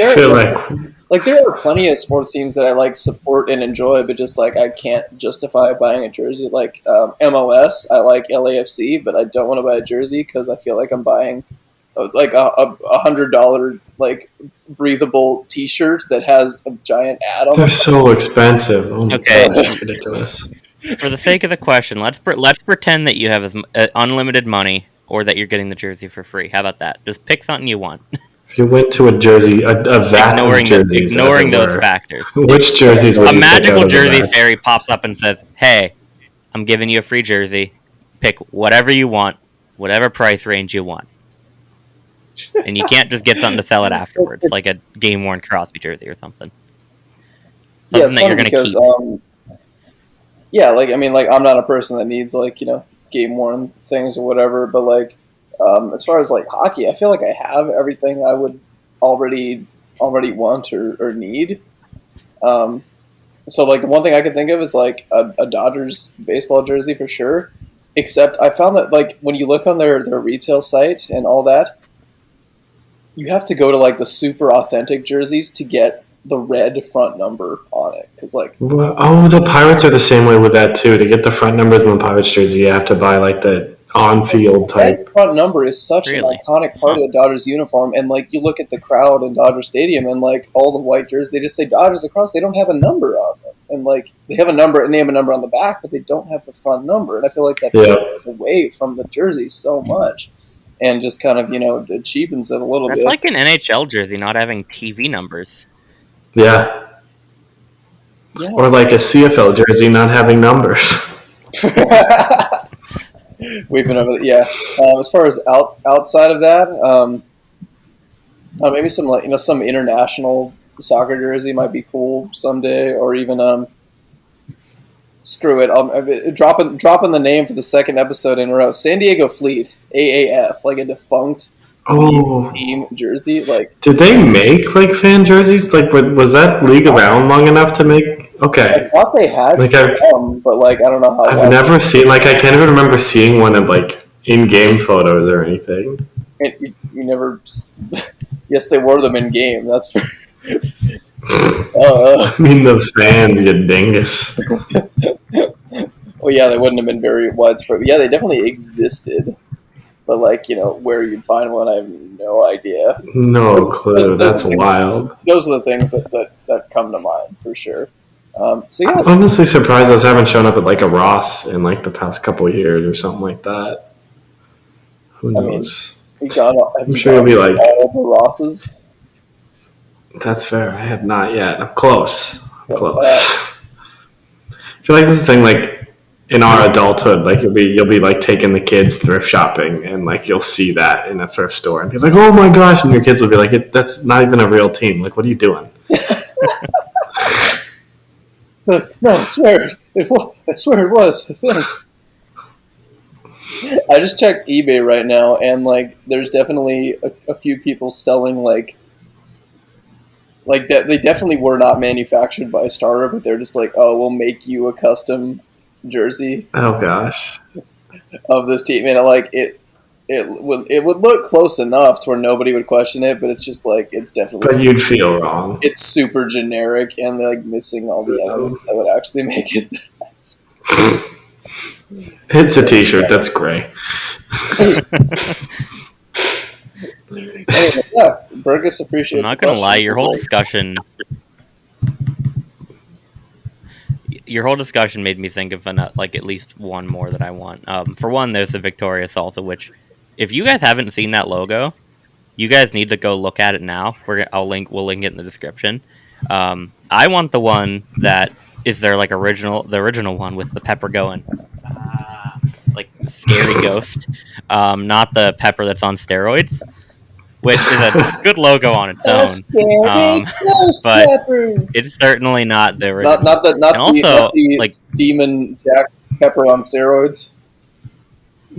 there are plenty of sports teams that I like support and enjoy, but just like I can't justify buying a jersey. Like MLS, I like LAFC, but I don't want to buy a jersey because I feel like I'm buying like a $100 like breathable T-shirt that has a giant ad on. They're so expensive. Oh my okay, gosh, it's ridiculous. For the sake of the question, let's pretend that you have unlimited money, or that you're getting the jersey for free. How about that? Just pick something you want. If you went to a jersey, a vat of jerseys, ignoring those factors, which jerseys would you pick out of the magical jersey vat? fairy pops up and says, "Hey, I'm giving you a free jersey. Pick whatever you want, whatever price range you want." And you can't just get something to sell it afterwards, like a game-worn Crosby jersey or something. Something that you're going to keep. yeah, like I mean, like I'm not a person that needs like game worn things or whatever, but like as far as like hockey, I feel like I have everything I would already want or need. Um, so like the one thing I could think of is like a Dodgers baseball jersey for sure. Except I found that like when you look on their retail site and all that, you have to go to like the super authentic jerseys to get the red front number on it because like Oh, the Pirates are the same way with that too. To get the front numbers on the Pirates jersey, you have to buy like the on-field red type. front number is such an Really? iconic part Huh. of the Dodgers uniform, and like you look at the crowd in Dodger Stadium, and like all the white jerseys, they just say Dodgers across. They don't have a number on them, and like they have a number and name a number on the back, but they don't have the front number. And I feel like that Yeah, takes away from the jersey so much, and just kind of it cheapens it a little That's bit. like an NHL jersey not having TV numbers. yeah. Yeah. Or like a CFL jersey not having numbers. We've been over, yeah. As far as outside of that, maybe some like some international soccer jersey might be cool someday, or even screw it, dropping the name for the second episode in a row. San Diego Fleet, AAF, like a defunct Oh, team jersey. Like did they make like fan jerseys? Like, was that league around long enough to make? I Okay, thought they had like some, but like I don't know how. I've never seen like I can't even remember seeing one of like in-game photos or anything. You never. Yes, they wore them in game. That's for. I mean the fans, you dingus. Well, yeah, they wouldn't have been very widespread. But yeah, they definitely existed. But like where you'd find one, I have no idea. No clue. That's wild. Those are the things that come to mind for sure. So yeah, I'm honestly surprised those haven't shown up at like a Ross in like the past couple of years or something like that. Who knows? I'm sure you'll be like all the Rosses. That's fair. I have not yet. I'm close. I'm close. I feel like this is the thing. Like in our adulthood, like you'll be like taking the kids thrift shopping, and like you'll see that in a thrift store, and be like, "Oh my gosh!" And your kids will be like, "That's not even a real team. Like, what are you doing?" No, I swear it was. I just checked eBay right now, and like, there's definitely a few people selling like that. They definitely were not manufactured by Starter, but they're just like, oh, we'll make you a custom jersey Oh gosh. of this team, and like it would look close enough to where nobody would question it, but it's just like it's definitely. But you'd feel wrong. It's super generic and like missing all the elements that would actually make it. It's a T-shirt that's gray. Anyway, yeah, Burgess appreciates. I'm not gonna lie, your whole discussion made me think of like at least one more that I want. For one, there's the Victoria Salsa, which if you guys haven't seen that logo, you guys need to go look at it now. We'll link it in the description. I want the one that is their like the original one with the pepper going, like scary ghost, not the pepper that's on steroids, which is a good logo on its own. But it's certainly not the original. Not the like demon Jack Pepper on steroids.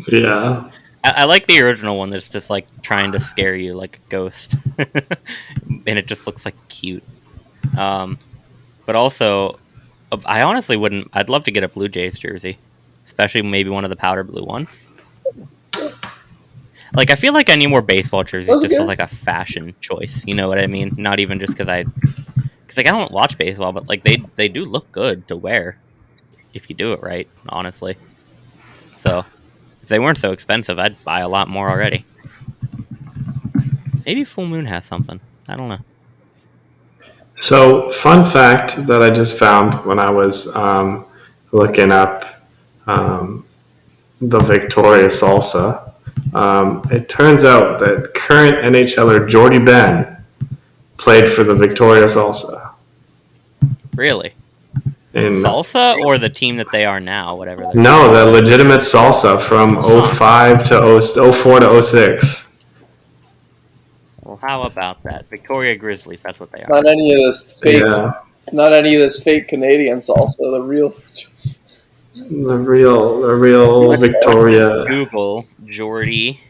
Yeah. I like the original one that's just like trying to scare you like a ghost, and it just looks like cute. But also, I honestly wouldn't. I'd love to get a Blue Jays jersey, especially maybe one of the powder blue ones. Like I feel like I need more baseball jerseys just as like a fashion choice. You know what I mean? Not even just because like I don't watch baseball, but like they do look good to wear if you do it right. Honestly, so. If they weren't so expensive, I'd buy a lot more already. Maybe Full Moon has something. I don't know. So, fun fact that I just found when I was looking up the Victoria Salsa. It turns out that current NHLer Jordy Ben played for the Victoria Salsa. Really? In Salsa or the team that they are now, whatever. No, the legitimate Salsa from 05 to 04 to 06. Well, how about that? Victoria Grizzlies, that's what they are. Not any of this fake Canadian salsa. The real. The real Let's Victoria. Google Jordy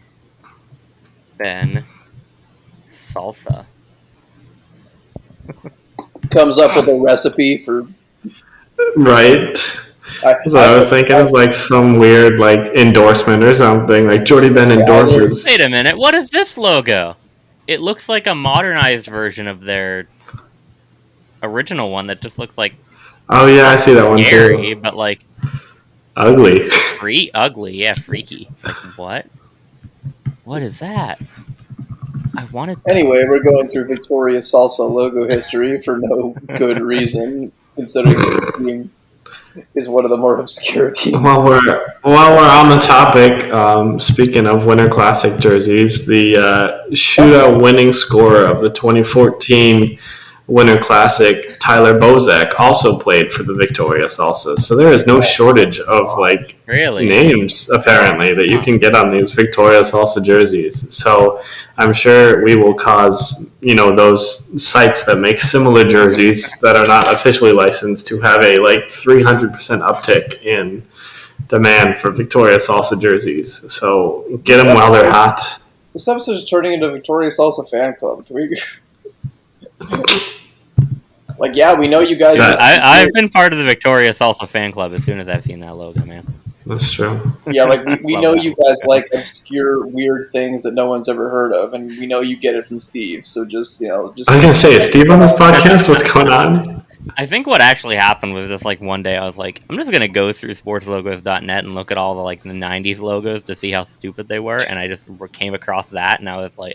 Ben Salsa. comes up with a recipe for. Right. So I was thinking it's like some weird like endorsement or something. Like Jordy Ben endorses. Wait a minute, what is this logo? It looks like a modernized version of their original one that just looks like Oh yeah, I see that one scary, too. but like Ugly. ugly, yeah, freaky. Like what? What is that? I wanted that. Anyway, we're going through Victoria Salsa logo history for no good reason, considering this team is one of the more obscure teams. While we're on the topic, speaking of Winter Classic jerseys, the shootout winning scorer of the 2014 Winter Classic, Tyler Bozak, also played for the Victoria Salsa. So there is no shortage of like names apparently that you can get on these Victoria Salsa jerseys. So I'm sure we will cause those sites that make similar jerseys that are not officially licensed to have a like 300% uptick in demand for Victoria Salsa jerseys. So get them while they're hot. This episode is turning into Victoria Salsa fan club. Can we? Like, yeah, we know you guys. I've been part of the Victoria Salsa fan club as soon as I've seen that logo, man. That's true. Yeah, like we know you guys like obscure, weird things that no one's ever heard of, and we know you get it from Steve. So just. I was gonna say, is Steve on this podcast? What's going on? I think what actually happened was just like one day I was like, I'm just gonna go through sportslogos.net and look at all the like the '90s logos to see how stupid they were, and I just came across that, and I was like,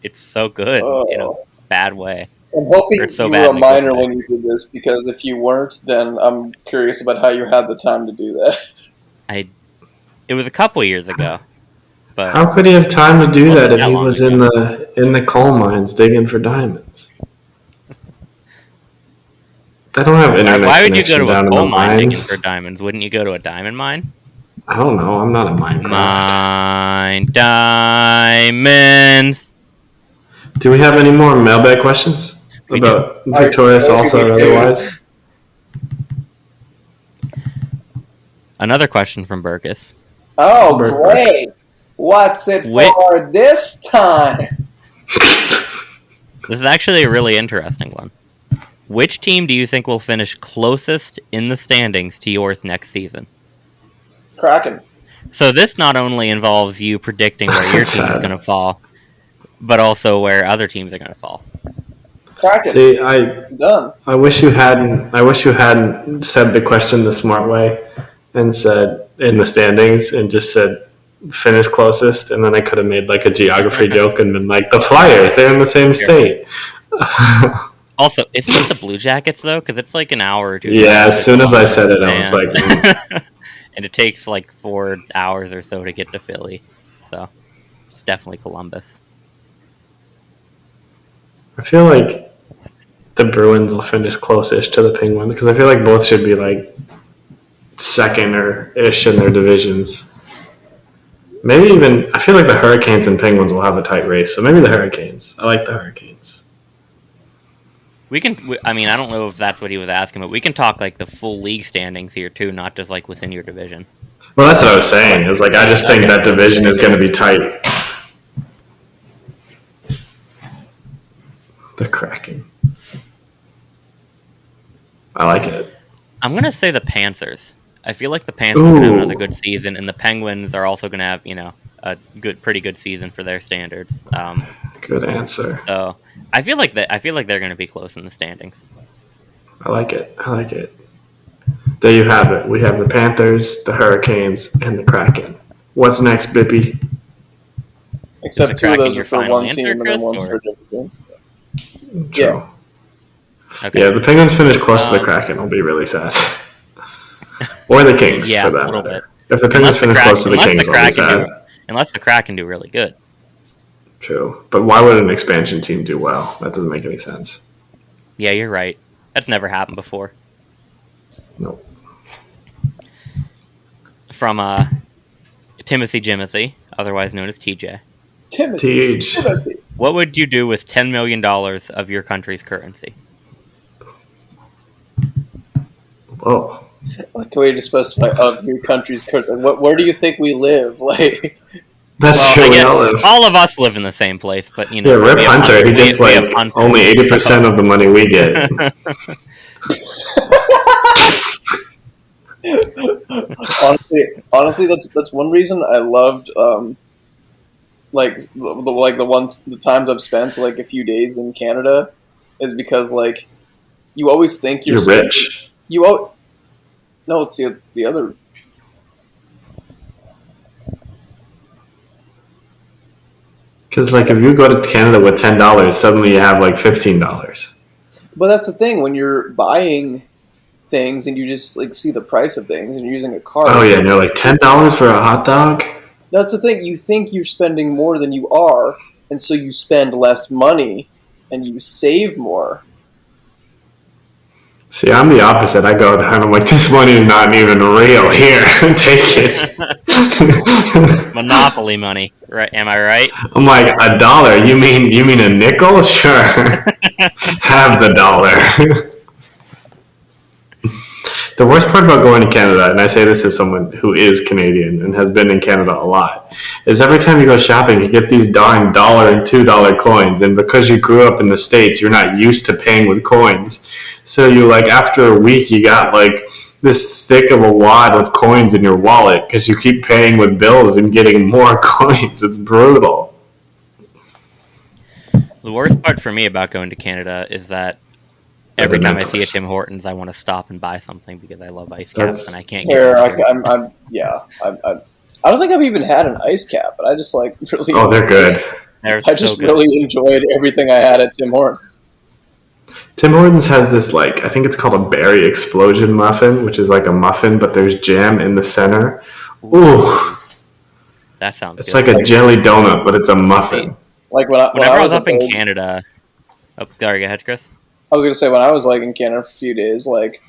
it's so good in a bad way. I'm hoping you were a minor when you did this, because if you weren't, then I'm curious about how you had the time to do that. It was a couple years ago. But how could he have time to do that if he was in the coal mines digging for diamonds? They don't have internet. Why would you go to a coal mine digging for diamonds? Wouldn't you go to a diamond mine? I don't know. I'm not a Minecraft. Mine diamonds. Do we have any more mailbag questions about Victoria Salsa or otherwise? Another question from Burkus. Oh, great! What's it for this time? This is actually a really interesting one. Which team do you think will finish closest in the standings to yours next season? Kraken. So this not only involves you predicting where your team is going to fall, but also where other teams are going to fall. Kraken. See, I wish you hadn't said the question the smart way and said in the standings and just said finish closest, and then I could have made like a geography joke and been like the Flyers, they're in the same state. Also, isn't it the Blue Jackets though? Because it's like an hour or two. Yeah, as soon as I said it, I was like, and it takes like 4 hours or so to get to Philly, so it's definitely Columbus. I feel like the Bruins will finish closest to the Penguins because I feel like both should be like second or ish in their divisions. Maybe even I feel like the Hurricanes and Penguins will have a tight race, so maybe the Hurricanes. I like the Hurricanes. We can. I mean, I don't know if that's what he was asking, but we can talk like the full league standings here too, not just like within your division. Well, that's what I was saying. Is like I just think that division is going to be tight. The Kraken. I like it. I'm gonna say the Panthers. I feel like the Panthers are gonna have another good season, and the Penguins are also gonna have a pretty good season for their standards. Good answer. So I feel like they're gonna be close in the standings. I like it. There you have it. We have the Panthers, the Hurricanes, and the Kraken. What's next, Bippy? Except two of those are for one team and then one's for different teams. True. Yeah. Okay. Yeah, if the Penguins finish close to the Kraken, I'll be really sad. Or the Kings, for that matter. If the Penguins finish close to the Kings, I'll be sad. Unless the Kraken do really good. True. But why would an expansion team do well? That doesn't make any sense. Yeah, you're right. That's never happened before. Nope. From Timothy Jimothy, otherwise known as TJ. Timothy. What would you do with $10 million of your country's currency? Oh, Like, can we just specify of your country's currency? Where do you think we live? Like, that's true. We again, all live. all of us live in the same place, but Yeah, Rip we have Hunter. He gets we have like hunters, only 80% so. of the money we get. honestly, that's one reason I loved like the times I've spent like a few days in Canada is because like you always think you're You're spending rich. no, it's the other. Because like if you go to Canada with $10, suddenly you have like $15. But that's the thing when you're buying things and you just like see the price of things and you're using a Oh card. yeah, and you're like $10 for a hot dog. That's the thing. You think you're spending more than you are, and so you spend less money and you save more. See, I'm the opposite. I go there and I'm like, this money is not even real. Here, take it. Monopoly money, right? Am I right? I'm like, $1? You mean a nickel? Sure. Have the dollar. The worst part about going to Canada, and I say this as someone who is Canadian and has been in Canada a lot, is every time you go shopping, you get these darn $1 and $2 coins, and because you grew up in the States, you're not used to paying with coins. So you like after a week, you got like this thick of a wad of coins in your wallet because you keep paying with bills and getting more coins. It's brutal. The worst part for me about going to Canada is that every time I see a Tim Hortons, I want to stop and buy something because I love ice caps and I can't get Here, them here. I don't think I've even had an ice cap, but I just like really. Oh, they're good. They're I just so good. really enjoyed everything I had at Tim Hortons. Tim Hortons has this like I think it's called a berry explosion muffin, which is like a muffin, but there's jam in the center. Ooh, That sounds it's good. like a jelly donut, but it's a muffin. Like Whenever I was up in kid, Canada. Oh, sorry, go ahead, Chris. I was gonna say when I was like in Canada for a few days, like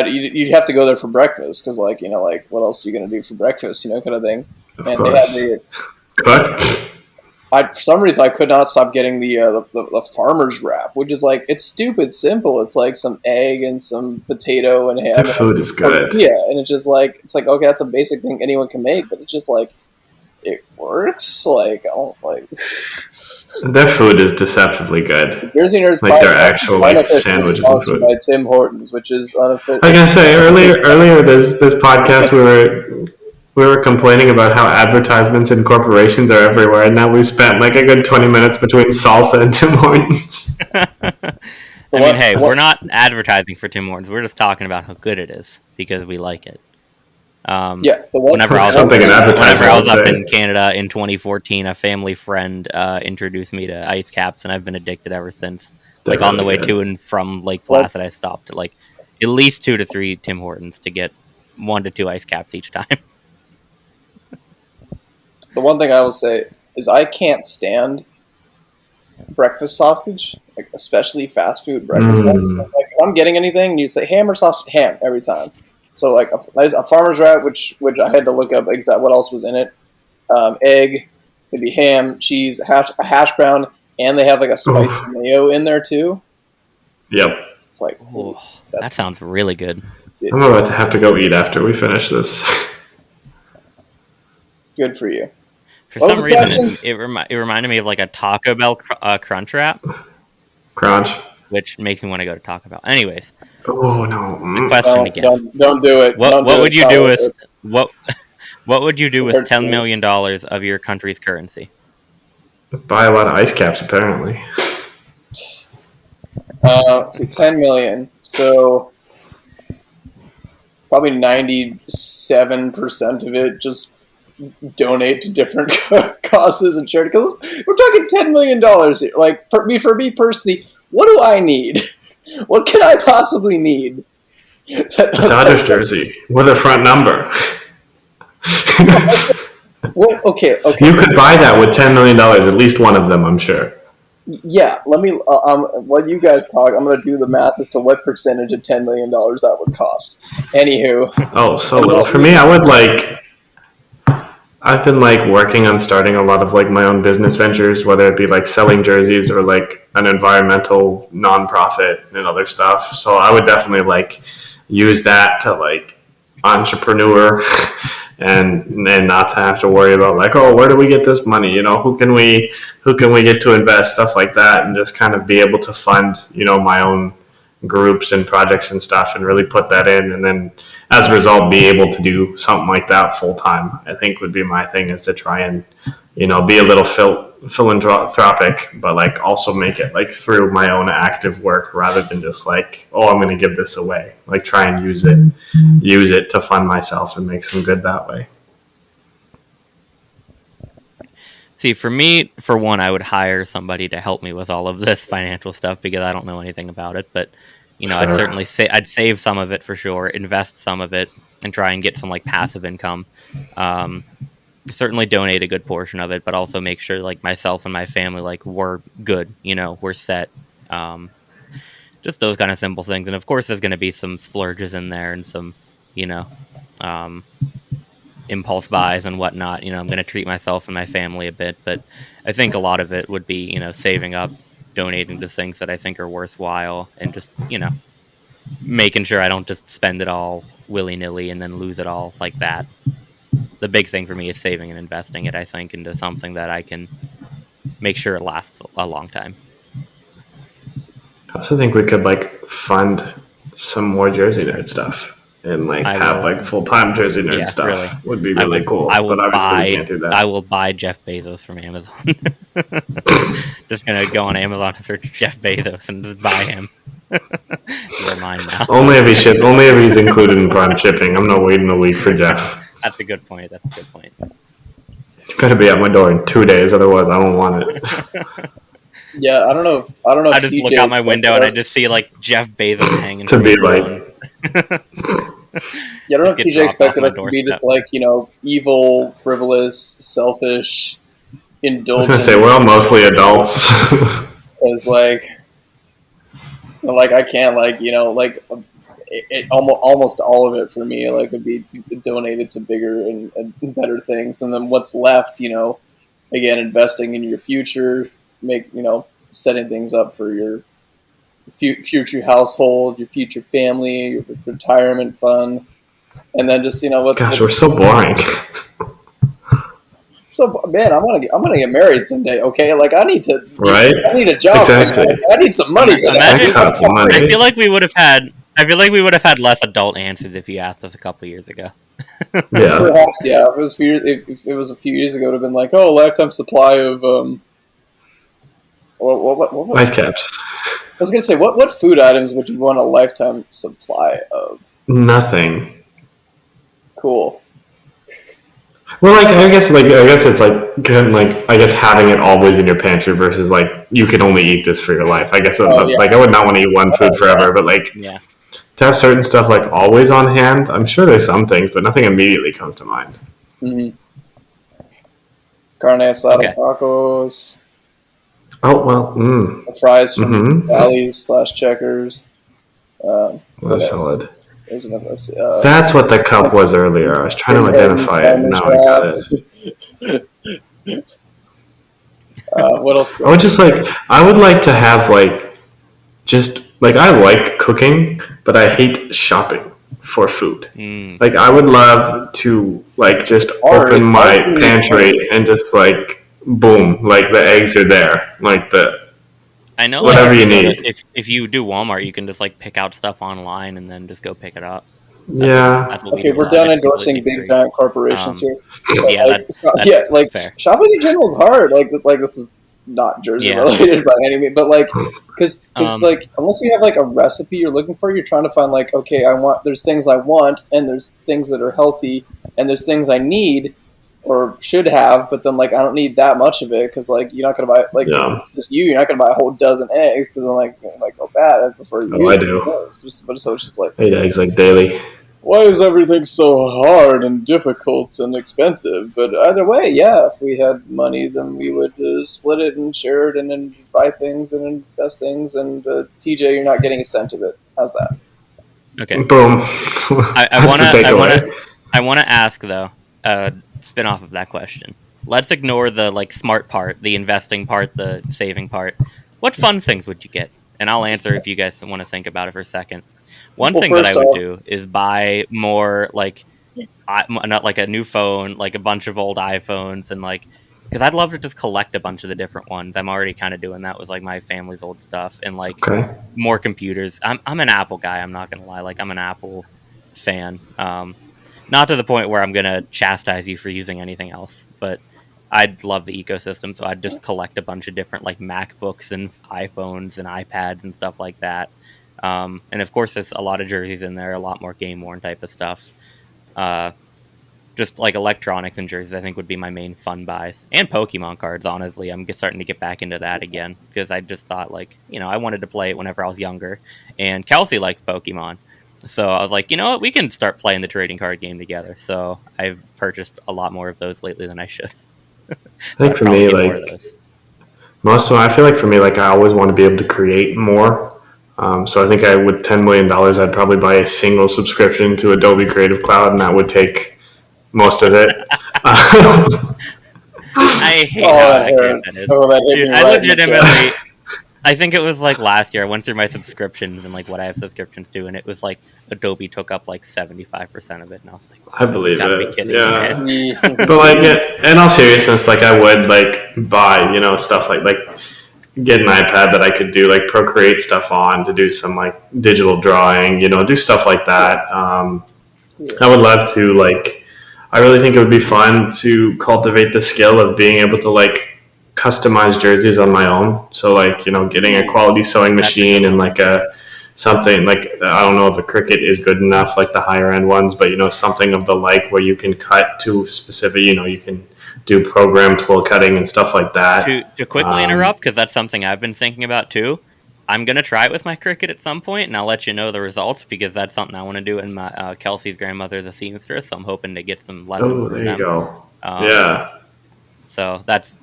you'd have to go there for breakfast because like like what else are you gonna do for breakfast, kind of thing. Of And course. they had Cooked. for some reason I could not stop getting the farmer's wrap, which is like it's stupid simple. It's like some egg and some potato and ham. Their food is good. Yeah, and it's like okay, that's a basic thing anyone can make, but it's just like it works. Like I don't like. Their food is deceptively good. Jersey Nerds like their actual like sandwiches and food. By Tim Hortons, which is unofficial. I gotta say earlier this podcast we were complaining about how advertisements and corporations are everywhere, and now we've spent like a good 20 minutes between salsa and Tim Hortons. I mean, hey, we're not advertising for Tim Hortons. We're just talking about how good it is because we like it. Whenever I was up in Canada in 2014, a family friend introduced me to ice caps, and I've been addicted ever since. Like on the way to and from Lake Placid, I stopped at like at least 2 to 3 Tim Hortons to get 1 to 2 ice caps each time. The one thing I will say is I can't stand breakfast sausage, like especially fast food breakfast. So, like if I'm getting anything, you say ham or sausage, ham every time. So like a farmer's wrap, which I had to look up exactly what else was in it. Egg, maybe ham, cheese, a hash brown, and they have like a spicy mayo in there too. Yep. It's like that sounds really good. I'm about to have to go eat after we finish this. Good for you. For some reason, it reminded me of like a Taco Bell crunch wrap. Crunch. Which makes me want to go to Taco Bell. Anyways. Oh no! The question again. Don't do it. What would you do with what would you do with $10 million of your country's currency? Buy a lot of ice caps, apparently. Let's see, 10 million. So probably 97% of it just donate to different causes and charity. Because we're talking $10 million here. Like for me personally, what do I need? What can I possibly need? A Dodgers jersey with a front number. Well, okay. You could buy that with $10 million, at least one of them, I'm sure. Yeah, let me. While you guys talk, I'm going to do the math as to what percentage of $10 million that would cost. Anywho. Oh, so little. For me, I would like. I've been like working on starting a lot of like my own business ventures, whether it be like selling jerseys or like an environmental nonprofit and other stuff. So I would definitely like use that to like entrepreneur and not to have to worry about like, oh, where do we get this money? Who can we get to invest, stuff like that, and just kind of be able to fund my own groups and projects and stuff, and really put that in, and then as a result be able to do something like that full time. I think would be my thing, is to try and be a little philanthropic, but like also make it like through my own active work, rather than just like, oh, I'm going to give this away. Like try and use it to fund myself and make some good that way. See, for me, for one, I would hire somebody to help me with all of this financial stuff, because I don't know anything about it. But I'd certainly say I'd save some of it for sure, invest some of it, and try and get some like passive income. Certainly donate a good portion of it, but also make sure like myself and my family, like, we're good, we're set. Just those kind of simple things. And of course there's going to be some splurges in there, and some impulse buys and whatnot. I'm going to treat myself and my family a bit, but I think a lot of it would be saving up, donating to things that I think are worthwhile, and just making sure I don't just spend it all willy-nilly and then lose it all like that. The big thing for me is saving and investing it, I think, into something that I can make sure it lasts a long time. I also think we could like fund some more Jersey Nerd stuff, and like have like full-time Jersey Nerd stuff. Really. Would be really cool. But obviously we can't do that. I will buy Jeff Bezos from Amazon. Just gonna go on Amazon and search Jeff Bezos and just buy him. You're mine now. Only if he's included in Prime shipping. I'm not waiting a week for Jeff. That's a good point. It's got to be at my door in 2 days, otherwise I don't want it. Yeah, I don't know. I just look out my window and I just see like Jeff Bezos hanging. To be like. Yeah, I don't know if TJ expected us to be just like, evil, frivolous, selfish, indulgent. I was gonna say we're all mostly adults. It's like I can't almost all of it for me like would be donated to bigger and better things, and then what's left, again, investing in your future, setting things up for your future household, your future family, your retirement fund, and then just we're so boring. So man, I'm gonna get married someday. Okay, like I need to. Right. I need a job. Exactly. I need some money for that. I feel like we would have had less adult answers if you asked us a couple years ago. Yeah. Perhaps, yeah. If it was a few years ago, it would have been like, oh, lifetime supply of what ice caps. I was gonna say, what food items would you want a lifetime supply of? Nothing. Cool. Well, I guess it's like having it always in your pantry versus like you can only eat this for your life. I guess like I would not want to eat one food forever, but like to have certain stuff like always on hand. I'm sure there's some things, but nothing immediately comes to mind. Mm-hmm. Carne asada tacos. Oh well. Fries from Valley's / Checkers. What a salad. That's what the cup was earlier. I was trying to identify it. Now I got it. What else? I would like to have I like cooking, but I hate shopping for food. Like I would love to just open my pantry and just boom, like the eggs are there, I know whatever you need. If you do Walmart, you can just pick out stuff online and then just go pick it up. That's what we're done endorsing big giant corporations here. That's fair. Shopping in general is hard. Like this is not Jersey related by any means, but because unless you have a recipe you're looking for, you're trying to find there's things I want, and there's things that are healthy, and there's things I need or should have, but then I don't need that much of it, because you're not gonna buy you're not gonna buy a whole dozen eggs, because then it might go bad before you use I do. So it's just I eat eggs daily. Why is everything so hard and difficult and expensive? But either way, if we had money, then we would split it and share it, and then buy things and invest things. And TJ, you're not getting a cent of it. How's that? Okay. Boom. I want to ask though, spin off of that question. Let's ignore the smart part, the investing part, the saving part. What fun things would you get? And I'll answer if you guys want to think about it for a second. One Well, thing that I first would off, do is buy more not like a new phone, like a bunch of old iPhones, and like because I'd love to just collect a bunch of the different ones. I'm already kind of doing that with like my family's old stuff and like Okay. more computers. I'm an Apple guy. I'm not gonna lie. Like I'm an Apple fan. Not to the point where I'm gonna chastise you for using anything else, but I'd love the ecosystem. So I'd just collect a bunch of different like MacBooks and iPhones and iPads and stuff like that. And of course, there's a lot of jerseys in there, a lot more game worn type of stuff. Uh, just like electronics and jerseys, I think would be my main fun buys, and Pokemon cards. Honestly, I'm starting to get back into that again because I just thought like I wanted to play it whenever I was younger, and Kelsey likes Pokemon, so I was like, you know what, we can start playing the trading card game together. So I've purchased a lot more of those lately than I should. I So think I'd for probably me, get more of like those. most of them, I feel like for me, like I always want to be able to create more. So I think with $10 million, I'd probably buy a single subscription to Adobe Creative Cloud, and that would take most of it. I hate oh, how that accurate hurt. that is, Oh, that hit dude. me I right in the legitimately, chest. I think it was like last year. I went through my subscriptions and like what I have subscriptions to, and it was like Adobe took up like 75% of it, and I was like, I "You believe got to be it. kidding me, man!" Yeah. But like, in all seriousness, like I would like buy, stuff like get an iPad that I could do like Procreate stuff on to do some like digital drawing, do stuff like Yeah. that. Yeah. I would love to like. I really think it would be fun to cultivate the skill of being able to like customize jerseys on my own. So like getting a quality sewing That's a good machine and one. like a something like I don't know if a Cricut is good enough, like the higher end ones, but something of the like where you can cut to specific. You can do programmed twill cutting and stuff like that. To quickly interrupt, because that's something I've been thinking about too. I'm gonna try it with my Cricut at some point, and I'll let you know the results because that's something I want to do. And my Kelsey's grandmother is a seamstress, so I'm hoping to get some lessons Oh, from there you them. go. Um, Yeah. so that's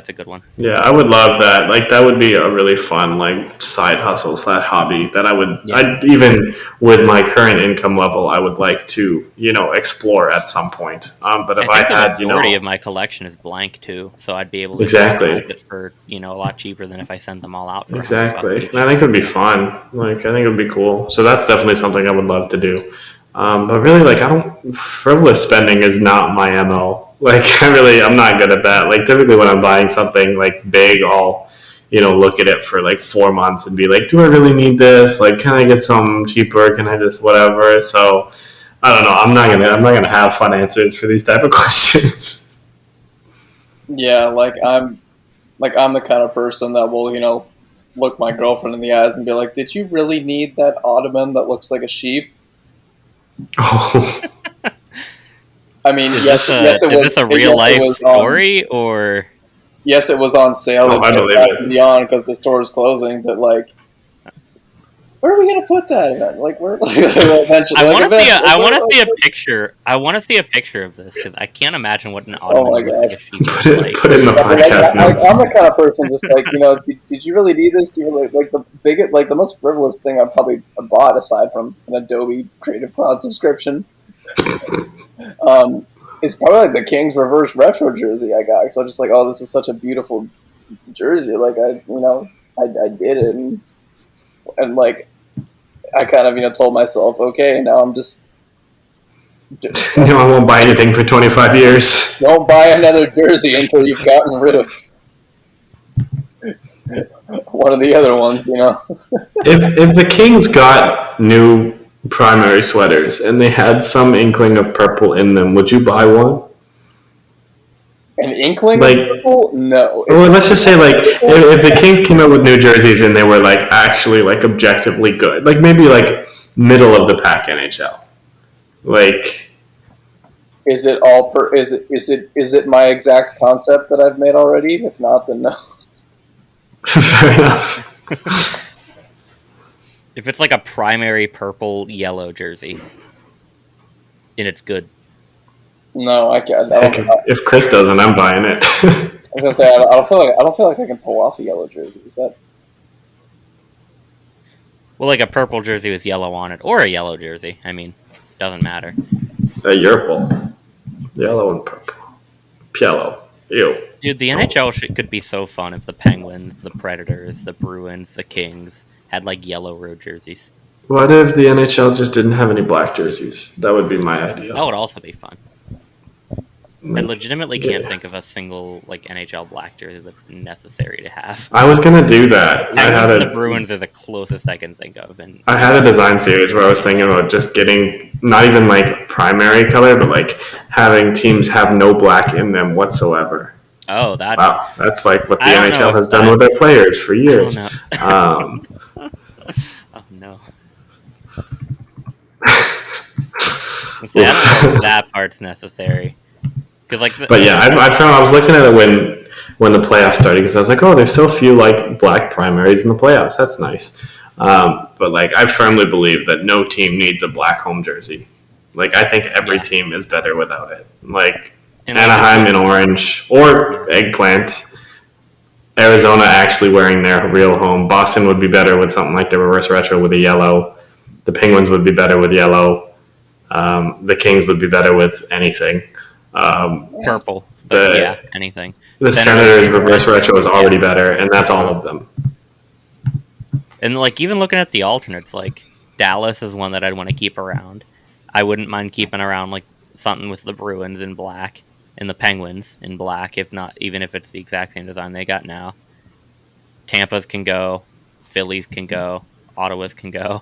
a good one. Yeah, I would love that. Like that would be a really fun like side hustle slash hobby that Yeah. I'd even with my current income level, I would like to explore at some point. But I if I think the had majority of my collection is blank too, so I'd be able to customize exactly, it for a lot cheaper than if I send them all out for $100 exactly, each. I think it would be fun. Like I think it would be cool. So that's definitely something I would love to do. But really, like I don't frivolous spending is not my mo. Like I'm not good at that. Like typically when I'm buying something like big, I'll look at it for like 4 months and be like, do I really need this? Like, can I get some cheaper? Can I just whatever? So I don't know. I'm not gonna have fun answers for these type of questions. Yeah, I'm the kind of person that will, look my girlfriend in the eyes and be like, "Did you really need that ottoman that looks like a sheep?" Oh, I mean, Is yes, this a is this a real yes, it life was on, story or? yes, it was on sale oh, at I Bed believe Bath and it. Beyond because the store is closing. But like, where are we gonna put that event? Like, where eventually? I Like, want to see a eventually, I want to like, see a picture. I want to see a picture of this because I can't imagine what an oh ottoman my that looks like a gosh. sheep Put looks it like. put it in the Yeah, but like, podcast I'm notes. the kind of person just like, did you really need this? Do you really like the biggest, like the most frivolous thing I've probably bought aside from an Adobe Creative Cloud subscription, um, is probably like the Kings reverse retro jersey I got. So I'm just like, oh, this is such a beautiful jersey. Like I did it, and like I kind of told myself, okay, now I'm just No, I won't buy anything for 25 years. don't buy another jersey until you've gotten rid of one of the other ones. If the Kings got new primary sweaters and they had some inkling of purple in them, would you buy one? An inkling of Like, purple? No. If well, it's let's just say like purple, if the Kings came out with new jerseys and they were like actually like objectively good, like maybe like middle of the pack NHL, like is it all per? Is it my exact concept that I've made already? If not, then no. fair enough. If it's like a primary purple yellow jersey and it's good. No, I can't. I Heck, don't. if Chris doesn't, I'm buying it. I was gonna say I don't feel like I can pull off a yellow jersey. Is that? Well, like a purple jersey with yellow on it, or a yellow jersey. I mean, doesn't matter. A Yurple, yellow and purple, yellow. Ew. Dude, the NHL could be so fun if the Penguins, the Predators, the Bruins, the Kings had like yellow road jerseys. What if the NHL just didn't have any black jerseys? That would be my idea. That would also be fun. I Like, legitimately can't think of a single like NHL black jersey that's necessary to have. I was gonna do that. The Bruins are the closest I can think of, and I had a design series where I was thinking about just getting not even like primary color, but like having teams have no black in them whatsoever. Oh, that wow, that's like what the I don't know NHL if has done with their players for years. Oh no. See, I don't know if that part's necessary. But yeah, I found I was looking at it when the playoffs started because I was like, oh, there's so few like black primaries in the playoffs. That's nice. But like, I firmly believe that no team needs a black home jersey. Like, I think every team is better without it. Like Anaheim in orange or eggplant. Arizona actually wearing their real home. Boston would be better with something like the reverse retro with a yellow. The Penguins would be better with yellow. The Kings would be better with anything. Purple. Anything. The Senators reverse retro is already better, and that's all of them. And like even looking at the alternates, like Dallas is one that I'd want to keep around. I wouldn't mind keeping around like something with the Bruins in black and the Penguins in black, even if it's the exact same design they got now. Tampa's can go, Phillies can go, Ottawa's can go.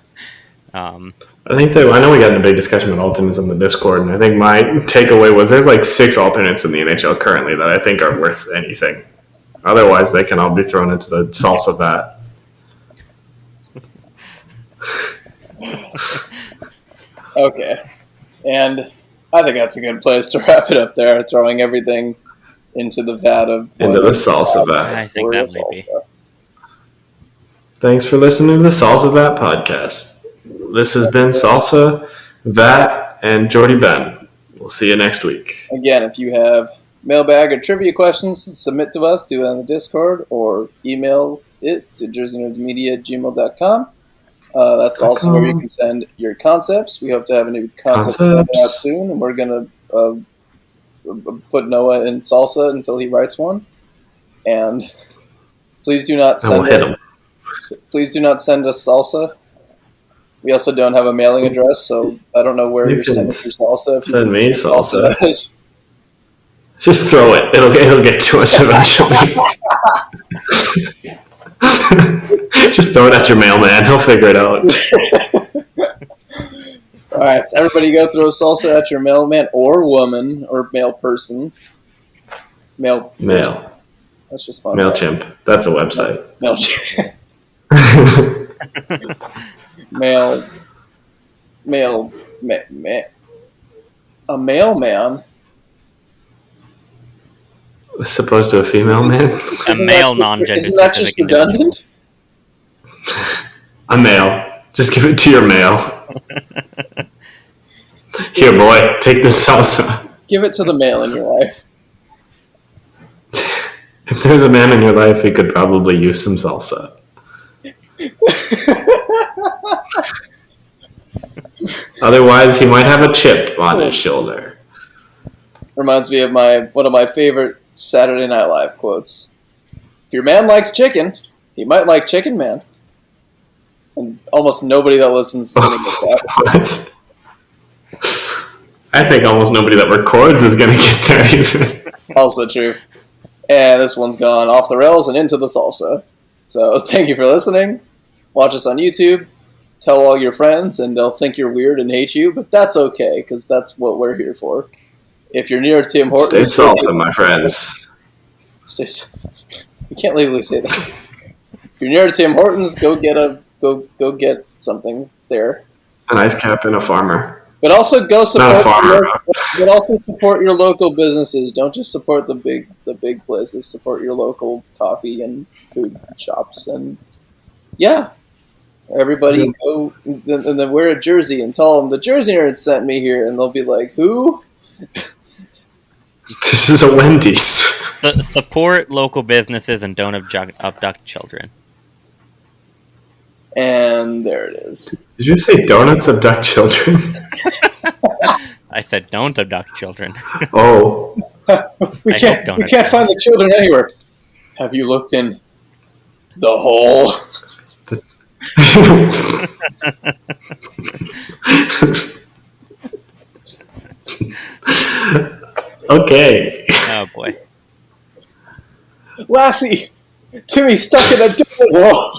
I know we got in a big discussion about alternates on the Discord, and I think my takeaway was there's like 6 alternates in the NHL currently that I think are worth anything. Otherwise, they can all be thrown into the salsa vat. Okay. And I think that's a good place to wrap it up there, throwing everything into the vat of... Into the salsa vat. I think that may be. Thanks for listening to the Salsa Vat podcast. This has been Salsa, Vat, and Jordy Ben. We'll see you next week. Again, if you have mailbag or trivia questions to submit to us, do it on the Discord or email it to jerseynerdsmedia@gmail.com. That's also where you can send your concepts. We hope to have a new concept out soon, and we're going to put Noah in salsa until he writes one. And please do not send us salsa. We also don't have a mailing address, so I don't know where you're sending your salsa. Send me salsa. Just throw it. It'll get to us eventually. Just throw it at your mailman. He'll figure it out. All right, everybody go throw salsa at your mailman or woman or male person. Male. That's just fun. MailChimp. That's a website. MailChimp. A mailman. As opposed to a female man? A male non-gender. Isn't that just redundant? A male. Just give it to your mail. Here, boy, take this salsa. Give it to the male in your life. If there's a man in your life, he could probably use some salsa. Otherwise, he might have a chip on his shoulder. Reminds me of one of my favorite Saturday Night Live quotes. If your man likes chicken, he might like Chicken Man. And almost nobody that listens is going to get that. What? I think almost nobody that records is going to get there even. Also true. And this one's gone off the rails and into the salsa. So thank you for listening. Watch us on YouTube. Tell all your friends, and they'll think you're weird and hate you, but that's okay, because that's what we're here for. If you're near Tim Hortons... Stay salsa, my friends. You can't legally say that. If you're near Tim Hortons, go get something there. An ice cap and a farmer. But also support your local businesses. Don't just support the big places. Support your local coffee and food shops. And yeah, everybody go and then wear a jersey and tell them the Jersey Nerd sent me here, and they'll be like, who? This is a Wendy's. Support local businesses and don't abduct children. And there it is. Did you say donuts abduct children? I said don't abduct children. Oh. we can't find the children anywhere. Have you looked in the hole? Okay. Oh boy. Lassie, Timmy's stuck in a donut wall.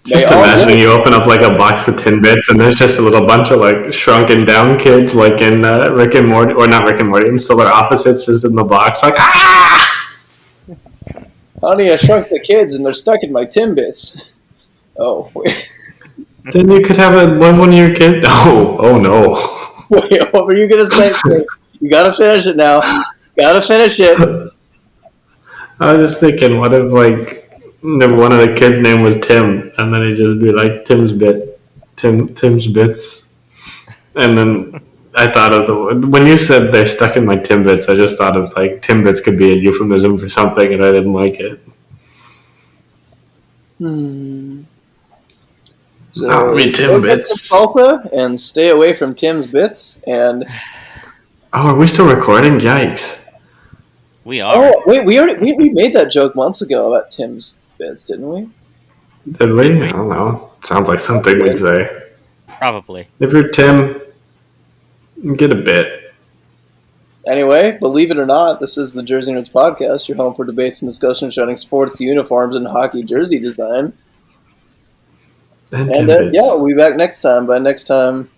Just imagine you open up like a box of Timbits and there's just a little bunch of like shrunken down kids like in Rick and Morty, or not Rick and Morty, in Solar Opposites, just in the box like, ah! Honey, I shrunk the kids and they're stuck in my Timbits. Oh, wait. Then you could have one of your kids. Oh no. Wait, what were you going to say? You got to finish it now. Got to finish it. I was just thinking, what if like one of the kids' name was Tim, and then it'd just be like Tim's Bits, and then I thought of when you said they're stuck in my Timbits, I just thought of like Timbits could be a euphemism for something, and I didn't like it. So Not me Timbits. Salsa and stay away from Tim's Bits. And are we still recording? Yikes! We are. Oh wait, we made that joke months ago about Tim's Bits, didn't we? Did we? I don't know. Sounds like something we'd say. Probably. If you're Tim, get a bit. Anyway, believe it or not, this is the Jersey Nerds Podcast, your home for debates and discussions surrounding sports, uniforms, and hockey jersey design. And we'll be back next time. By next time,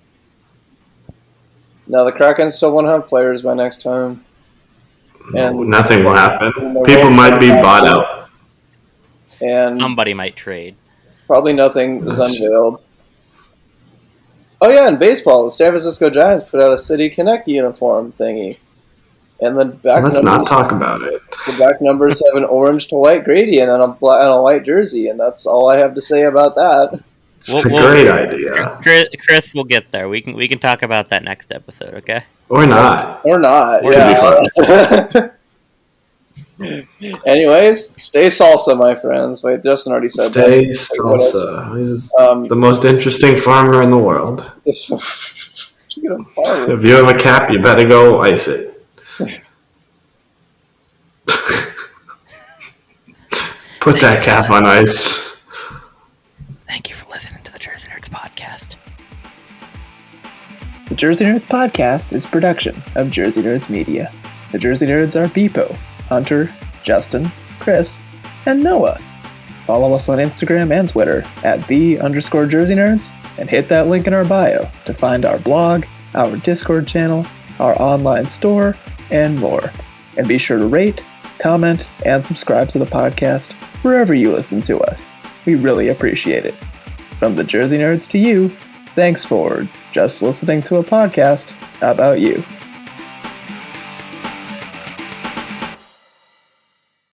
now the Kraken still won't have players by next time. And nothing will happen. People might be bought out. And somebody might trade. Probably nothing is unveiled. Oh yeah, in baseball, the San Francisco Giants put out a City Connect uniform thingy. And the back Let's not talk about it. The back numbers have an orange to white gradient on a white jersey, and that's all I have to say about that. It's a great idea. Chris, we'll get there. We can talk about that next episode, okay? Or not. Yeah. Anyways, stay salsa, my friends. Wait, Justin already said stay that. Stay salsa. He's the most interesting farmer in the world. If you have a cap, you better go ice it. Put that cap on ice. Thank you for listening to the Jersey Nerds Podcast. The Jersey Nerds Podcast is a production of Jersey Nerds Media. The Jersey Nerds are Bpoe, Hunter, Justin, Chris, and Noah. Follow us on Instagram and Twitter at @the_Jersey Nerds and hit that link in our bio to find our blog, our Discord channel, our online store, and more. And be sure to rate, comment, and subscribe to the podcast wherever you listen to us. We really appreciate it. From the Jersey Nerds to you, thanks for just listening to a podcast about you.